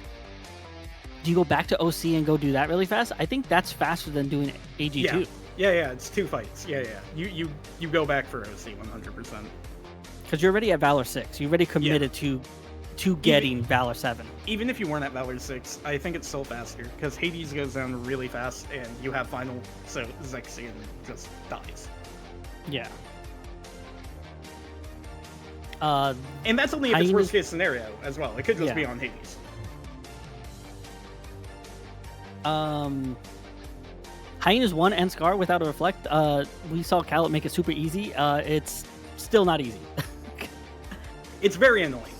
do you go back to OC and go do that really fast? I think that's faster than doing AG2. Yeah, it's 2 fights. Yeah. You go back for OC 100%. Because you're already at Valor 6. You're already committed to getting Valor 7. Even if you weren't at Valor 6, I think it's still faster, because Hades goes down really fast, and you have final, so Zexion just dies. Yeah. And that's only if it's worst case scenario as well. It could just be on Hades. Hyena's 1 and Scar without a reflect. We saw Kallat make it super easy. It's still not easy. It's very annoying.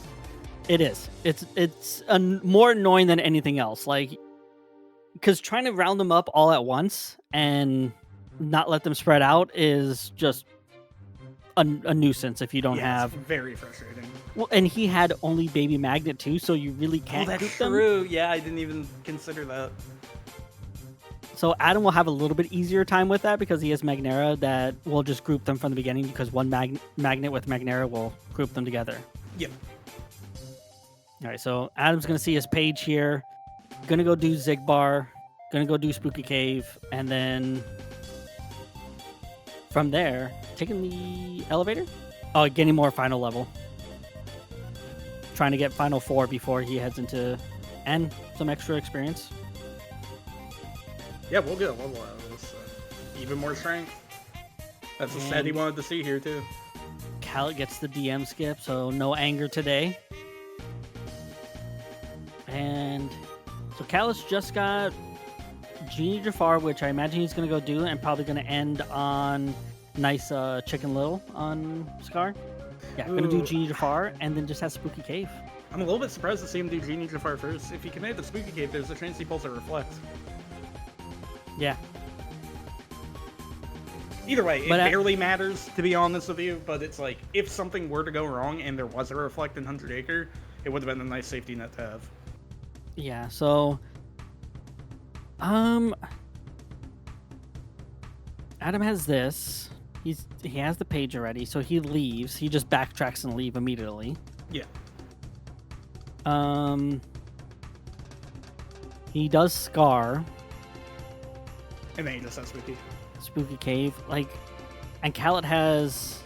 It is. It's more annoying than anything else. Like, because trying to round them up all at once and not let them spread out is just a nuisance if you don't have. It's very frustrating. Well, and he had only Baby Magnet too, so you really can't group them. True. Yeah, I didn't even consider that. So Adam will have a little bit easier time with that because he has Magnera that will just group them from the beginning, because one magnet with Magnera will group them together. Yep. All right, so Adam's going to see his page here. Going to go do Zigbar. Going to go do Spooky Cave. And then from there, taking the elevator? Oh, getting more final level. Trying to get final 4 before he heads into... And some extra experience. Yeah, we'll get a level out of this. Even more strength. That's a stat he wanted to see here, too. Kallat gets the DM skip, so no anger today. And so Kallat's just got Genie Jafar, which I imagine he's going to go do, and probably going to end on nice Chicken Little on Scar. Yeah, going to do Genie Jafar, and then just have Spooky Cave. I'm a little bit surprised to see him do Genie Jafar first. If he can make the Spooky Cave, there's a chance he pulls a Reflect. Yeah. Either way, it barely matters, to be honest with you, but it's like, if something were to go wrong and there was a Reflect in 100 Acre, it would have been a nice safety net to have. Yeah, so... Adam has this. He has the page already, so he leaves. He just backtracks and leave immediately. Yeah. He does Scar. And then he just has Spooky Cave. Like, and Kallat has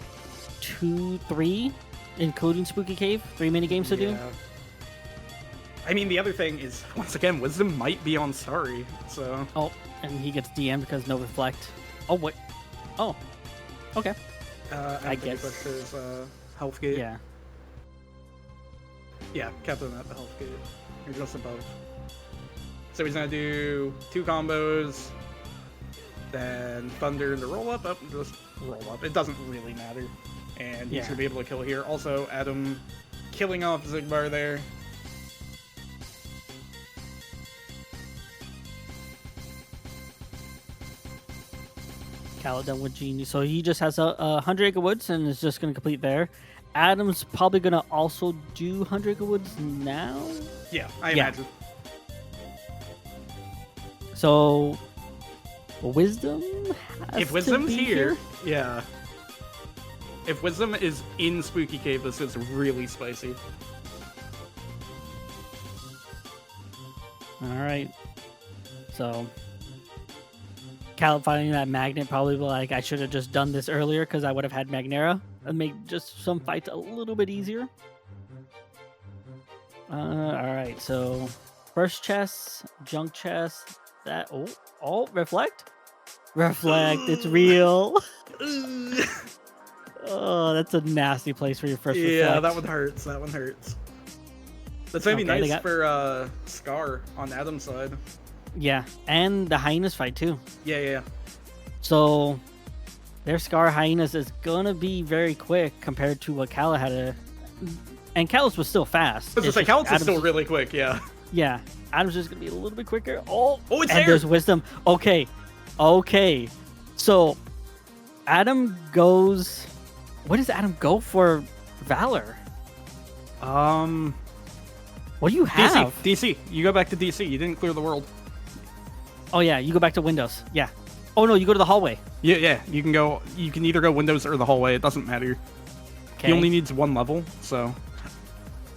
3, including Spooky Cave, 3 mini games to do. I mean, the other thing is, once again, Wisdom might be on Starry, so... Oh, and he gets DM because no Reflect. Oh, what? Oh, okay. I guess. His, health gate. Yeah. Yeah, Captain at the health gate. You're just above. So he's gonna do 2 combos, then Thunder into roll up, just roll up. It doesn't really matter. And he should be able to kill here. Also, Adam killing off Zigbar there. Kallat done with Genie. So he just has a 100 Acre Woods and is just going to complete there. Adam's probably going to also do 100 Acre Woods now? Yeah, I imagine. So, Wisdom has if Wisdom's to be here? Yeah. If Wisdom is in Spooky Cave, this is really spicy. Alright. So... Kallat finding that magnet, probably like, I should have just done this earlier because I would have had Magnera and make just some fights a little bit easier. Alright, so first chest, junk chest, that reflect? Reflect, it's real. Oh, that's a nasty place for your first reflect. Yeah, that one hurts. That one hurts. That's maybe nice for Scar on Adam's side. Yeah, and the Hyenas fight too. Yeah. So their Scar Hyenas is gonna be very quick compared to what Kallat had to. And Kallat was still fast. I was like, Kallat is still really quick, yeah. Yeah, Adam's just gonna be a little bit quicker. Oh, it's and there. There's Wisdom. Okay. So Adam goes. What does Adam go for? Valor. What do you have? DC. You go back to DC. You didn't clear the world. Oh yeah, you go back to Windows. Yeah. Oh no, you go to the hallway. Yeah. You can go. You can either go Windows or the hallway. It doesn't matter. Okay. He only needs 1 level. So,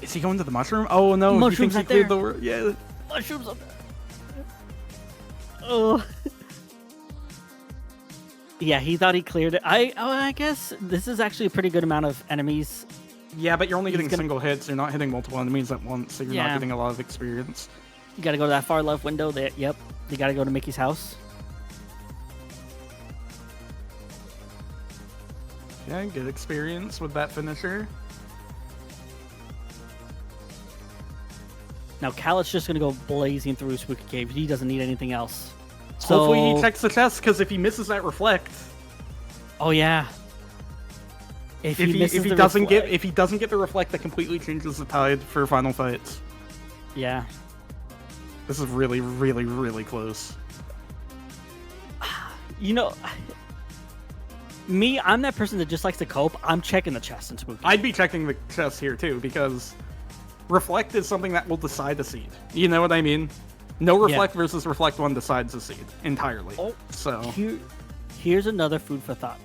is he going to the mushroom? Oh no, mushrooms he thinks he cleared the world. Yeah. Mushrooms up there. Oh. Yeah, he thought he cleared it. I guess this is actually a pretty good amount of enemies. Yeah, but you're only getting single hits. You're not hitting multiple enemies at once, so you're not getting a lot of experience. You got to go to that far left window. There. Yep. You got to go to Mickey's house. Yeah, good experience with that finisher. Now, Kallat's just going to go blazing through Spooky Cave. He doesn't need anything else. So... Hopefully he checks the chest, because if he misses that reflect... Oh, yeah. If he doesn't get the reflect, that completely changes the tide for final fights. Yeah. This is really, really, really close. You know... Me, I'm that person that just likes to cope. I'm checking the chest in Spooky. I'd be checking the chest here, too, because... Reflect is something that will decide the seed. You know what I mean? No Reflect versus Reflect 1 decides the seed entirely. Oh, so here's another food for thought.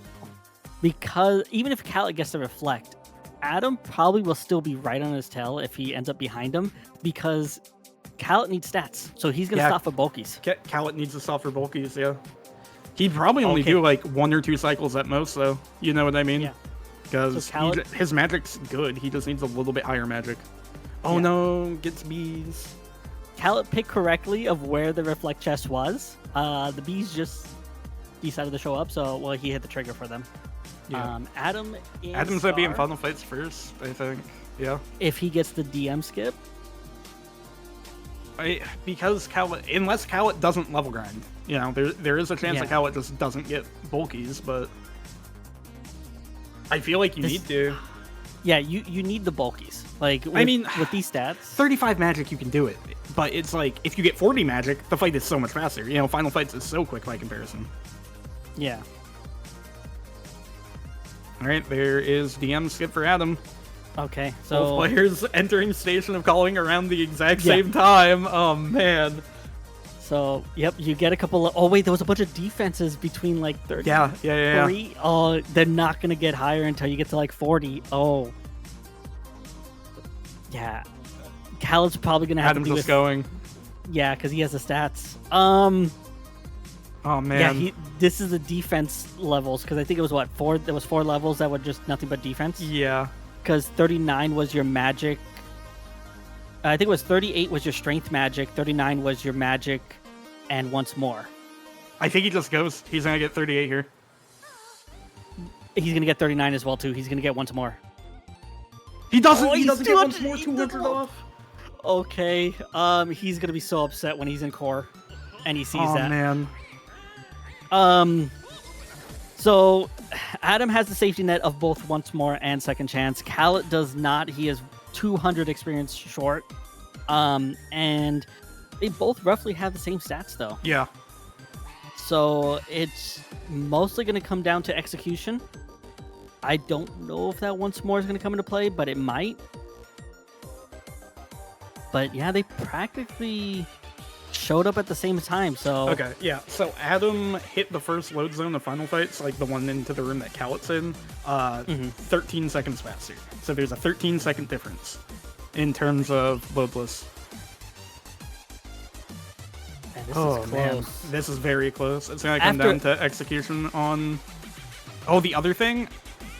Because even if Kallat gets the Reflect, Adam probably will still be right on his tail if he ends up behind him, because Kallat needs stats. So he's going to stop for bulkies. Kallat needs to stop for bulkies, yeah. He'd probably only do like 1 or 2 cycles at most, though. You know what I mean? Yeah. Because so his magic's good. He just needs a little bit higher magic. Oh no, gets bees. Kallat picked correctly of where the reflect chest was. The bees just decided to show up, so well he hit the trigger for them. Yeah. Adam's gonna be in final fights first, I think. Yeah. If he gets the DM skip. Because Kallat, unless Kallat doesn't level grind, you know, there is a chance that Kallat just doesn't get bulkies, but I feel like you need to. Yeah, you need the bulkies. Like, with these stats... 35 magic, you can do it. But it's like, if you get 40 magic, the fight is so much faster. You know, Final Fights is so quick by comparison. Yeah. Alright, there is DM skip for Adam. Okay, so... Both players entering Station of Calling around the exact same time. Oh, man. So, yep, you get a couple of... Oh, wait, there was a bunch of defenses between, like, 30. Yeah. Oh, they're not going to get higher until you get to, like, 40. Oh. Yeah. Kallat's probably going to have Adam's to do just going. Yeah, because he has the stats. Oh, man. Yeah, this is the defense levels, because I think it was, what, 4? There was 4 levels that were just nothing but defense? Yeah. Because 39 was your magic. I think it was 38 was your strength magic, 39 was your magic, and once more. I think he just goes. He's going to get 38 here. He's going to get 39 as well, too. He's going to get once more. He doesn't get once more, 200 off. Okay. He's going to be so upset when he's in core and he sees that. Oh, man. So Adam has the safety net of both once more and second chance. Kallat does not. He is 200 experience short. And they both roughly have the same stats, though. Yeah. So it's mostly going to come down to execution. I don't know if that once more is going to come into play, but it might. But yeah, they practically showed up at the same time, so... Okay, yeah. So Adam hit the first load zone of Final Fights, like the one into the room that Kallat's in, 13 seconds faster. So there's a 13-second difference in terms of loadless. Man, this is close. Man. This is very close. It's going to come down to execution on... Oh, the other thing?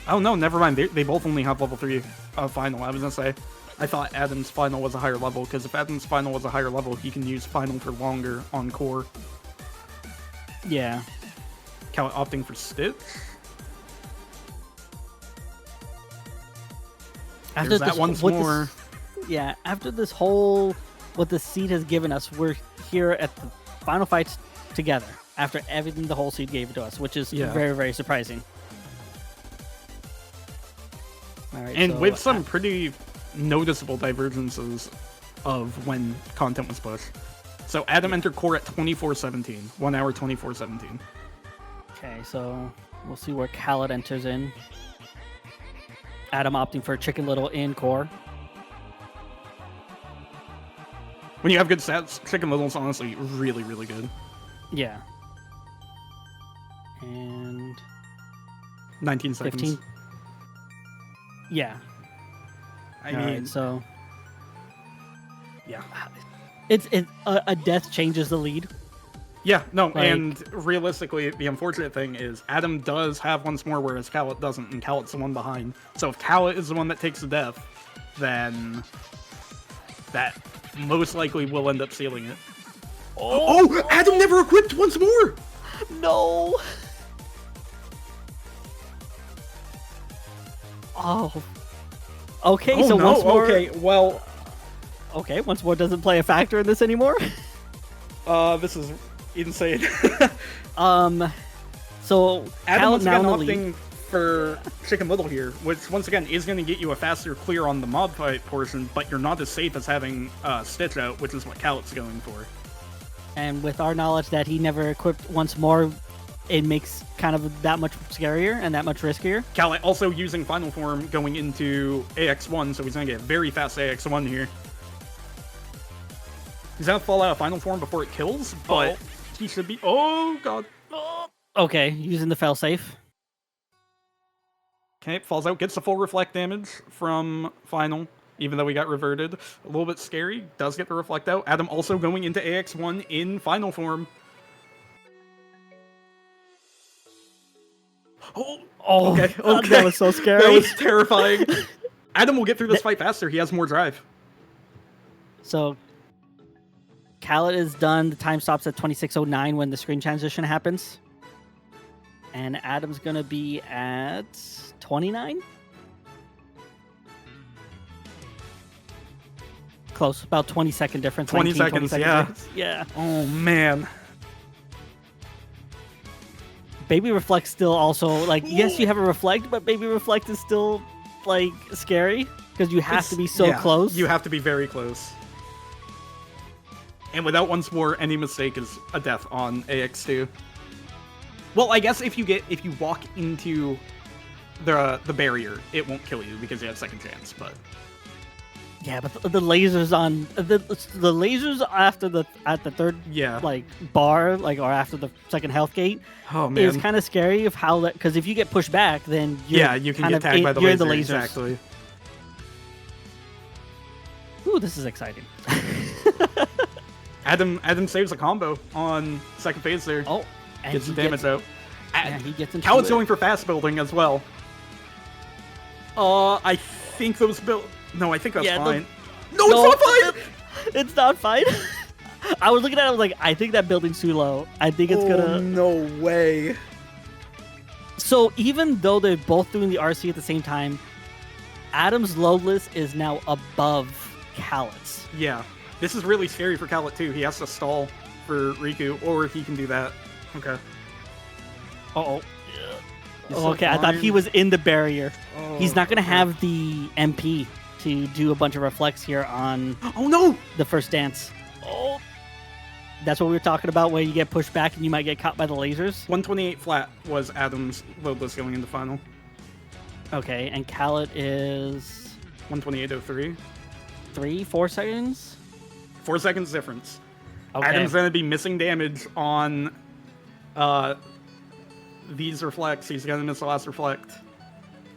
Oh, no, never mind. They both only have level 3 final. I was going to say, I thought Adam's final was a higher level, because if Adam's final was a higher level, he can use final for longer on core. Yeah. Kallat opting for Stitch. After that once more. Yeah, after this whole, what the seed has given us, we're here at the final fights together. After everything the whole seed gave to us, which is very, very surprising. All right, and with some pretty noticeable divergences of when content was pushed. So Adam entered core at 24:17, 1 hour 24:17. Okay, so we'll see where Kallat enters in. Adam opting for Chicken Little in core. When you have good stats, Chicken Little's honestly really, really good. Yeah. And 19 seconds. 15. Yeah. I mean, right, so yeah, it's a death changes the lead. Yeah, no, Like- and realistically, the unfortunate thing is Adam does have once more, whereas Kallat doesn't, and Kallat's the one behind. So if Kallat is the one that takes the death, then that most likely will end up sealing it. Oh, Adam never equipped once more! No. Oh. Okay, Oh, so no, once more. okay, well, Okay, once more doesn't play a factor in this anymore. this is insane. So Adam Kallat once now again in the lead. opting for Chicken Little here, which once again is going to get you a faster clear on the mob fight portion, but you're not as safe as having Stitch out, which is what Kallat's going for. And with our knowledge that he never equipped once more, it makes kind of that much scarier and that much riskier. Kallat also using Final Form going into AX1, so he's going to get very fast AX1 here. He's going to fall out of Final Form before it kills, but he should be... Oh, God. Okay, using the failsafe. Okay, falls out, gets the full reflect damage from Final, even though he got reverted. A little bit scary, does get the reflect out. Adam also going into AX1 in Final Form. Oh, Okay, God, okay. that was so scary. That was terrifying. Adam will get through this fight faster. He has more drive. So Kallat is done. The time stops at 26:09 when the screen transition happens. And Adam's going to be at 29? Close. About 20-second difference. 20 19, seconds, 20 yeah. difference. Yeah. Oh, man. Baby Reflect still also, like, yes, you have a Reflect, but Baby Reflect is still, like, scary. Because you have to be so close. You have to be very close. And without once more, any mistake is a death on AX2. Well, I guess if you walk into the barrier, it won't kill you because you have second chance, but... Yeah, but the lasers on the lasers at the third like bar, like, or after the second health gate, is kind of scary of how that, because if you get pushed back, then you can get tagged by the laser. Exactly. Ooh, this is exciting. Adam saves a combo on second phase there. Oh, and gets the damage out. Yeah, he gets into Kallat's it. going for fast building as well. I think those build. No, I think that's fine. No, it's not fine! It's not fine. I was looking at it, I was like, I think that building's too low. I think it's gonna... no way. So even though they're both doing the RC at the same time, Adam's loadless is now above Kallat's. Yeah. This is really scary for Kallat, too. He has to stall for Riku, or he can do that. Okay. Uh-oh. So Okay, I thought he was in the barrier. Oh, He's not going to have the MP to do a bunch of reflects here on Oh, no! the first dance. Oh. That's what we were talking about, where you get pushed back and you might get caught by the lasers. 128 flat was Adam's loadless going into final. Okay, and Kallat is 128.03. 4 seconds? 4 seconds difference. Okay. Adam's going to be missing damage on these reflects. He's going to miss the last reflect.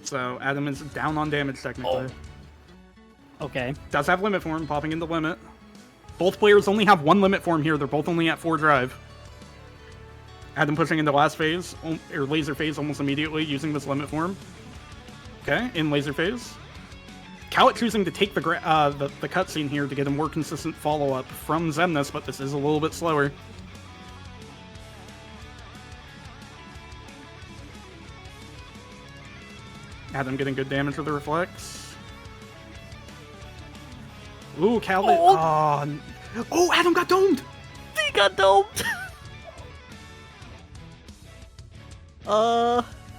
So Adam is down on damage technically. Okay. Does have limit form, popping into limit. Both players only have 1 limit form here. They're both only at 4 drive. Adam pushing into last phase, or laser phase almost immediately using this limit form. Okay, in laser phase. Kallat choosing to take the cutscene here to get a more consistent follow-up from Xemnas, but this is a little bit slower. Adam getting good damage with the reflex. Ooh, Kallat. Oh, Adam got domed! He got domed!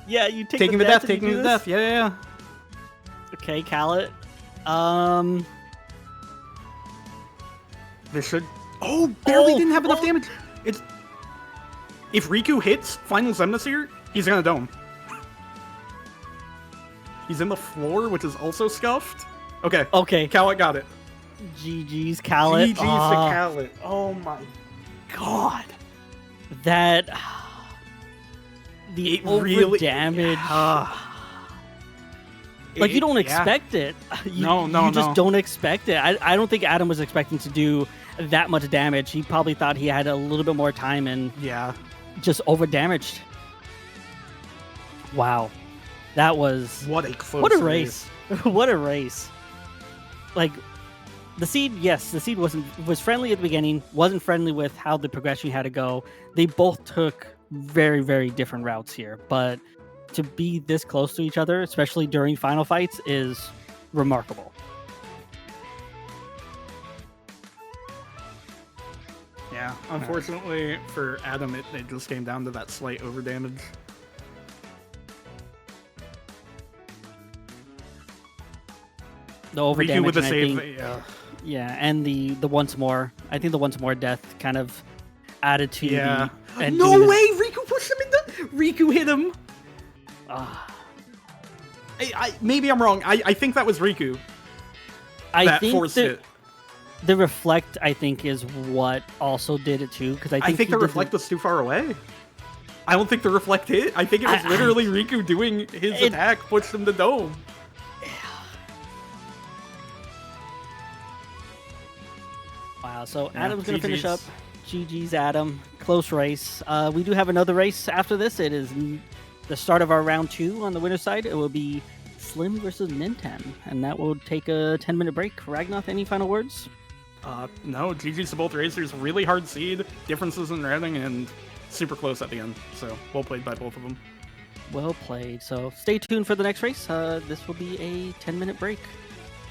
Yeah, you take Taking the death. taking the death. Yeah. Okay, Kallat. This should... Oh, barely didn't have enough damage. It's... If Riku hits Final Xemnas here, he's gonna dome. He's in the floor, which is also scuffed. Okay. Okay. Kallat got it. GG's, Kallat. GG's to Kallat. Oh my god. That... The over damage... Like, you don't expect it. You just don't expect it. I don't think Adam was expecting to do that much damage. He probably thought he had a little bit more time and Yeah. just over damaged. Wow, that was What a close what a race. What a race. Like the seed, yes, the seed was friendly at the beginning, wasn't friendly with how the progression had to go. They both took very, very different routes here, but to be this close to each other, especially during final fights, is remarkable. Yeah, unfortunately for Adam, it just came down to that slight overdamage. The overdamage, Riku with the and I save, think- yeah, and the once more. I think the once more death kind of added to yeah. the. And No doing way! Riku pushed him into. Riku hit him. Maybe I'm wrong. I think that was Riku. I That think forced it. the reflect, I think, is what also did it too. Because I think the reflect was too far away. I don't think the reflect hit. I think it was literally Riku doing his attack pushed him to dome. Wow, so Yeah, Adam's going to finish up. GG's. GG's, Adam. Close race. We do have another race after this. It is the start of our round 2 on the winner's side. It will be Slim versus Ninten, and that will take a 10-minute break. Ragnoth, any final words? No, GG's to both racers. Really hard seed, differences in routing, and super close at the end. So, well played by both of them. Well played. So stay tuned for the next race. This will be a 10-minute break.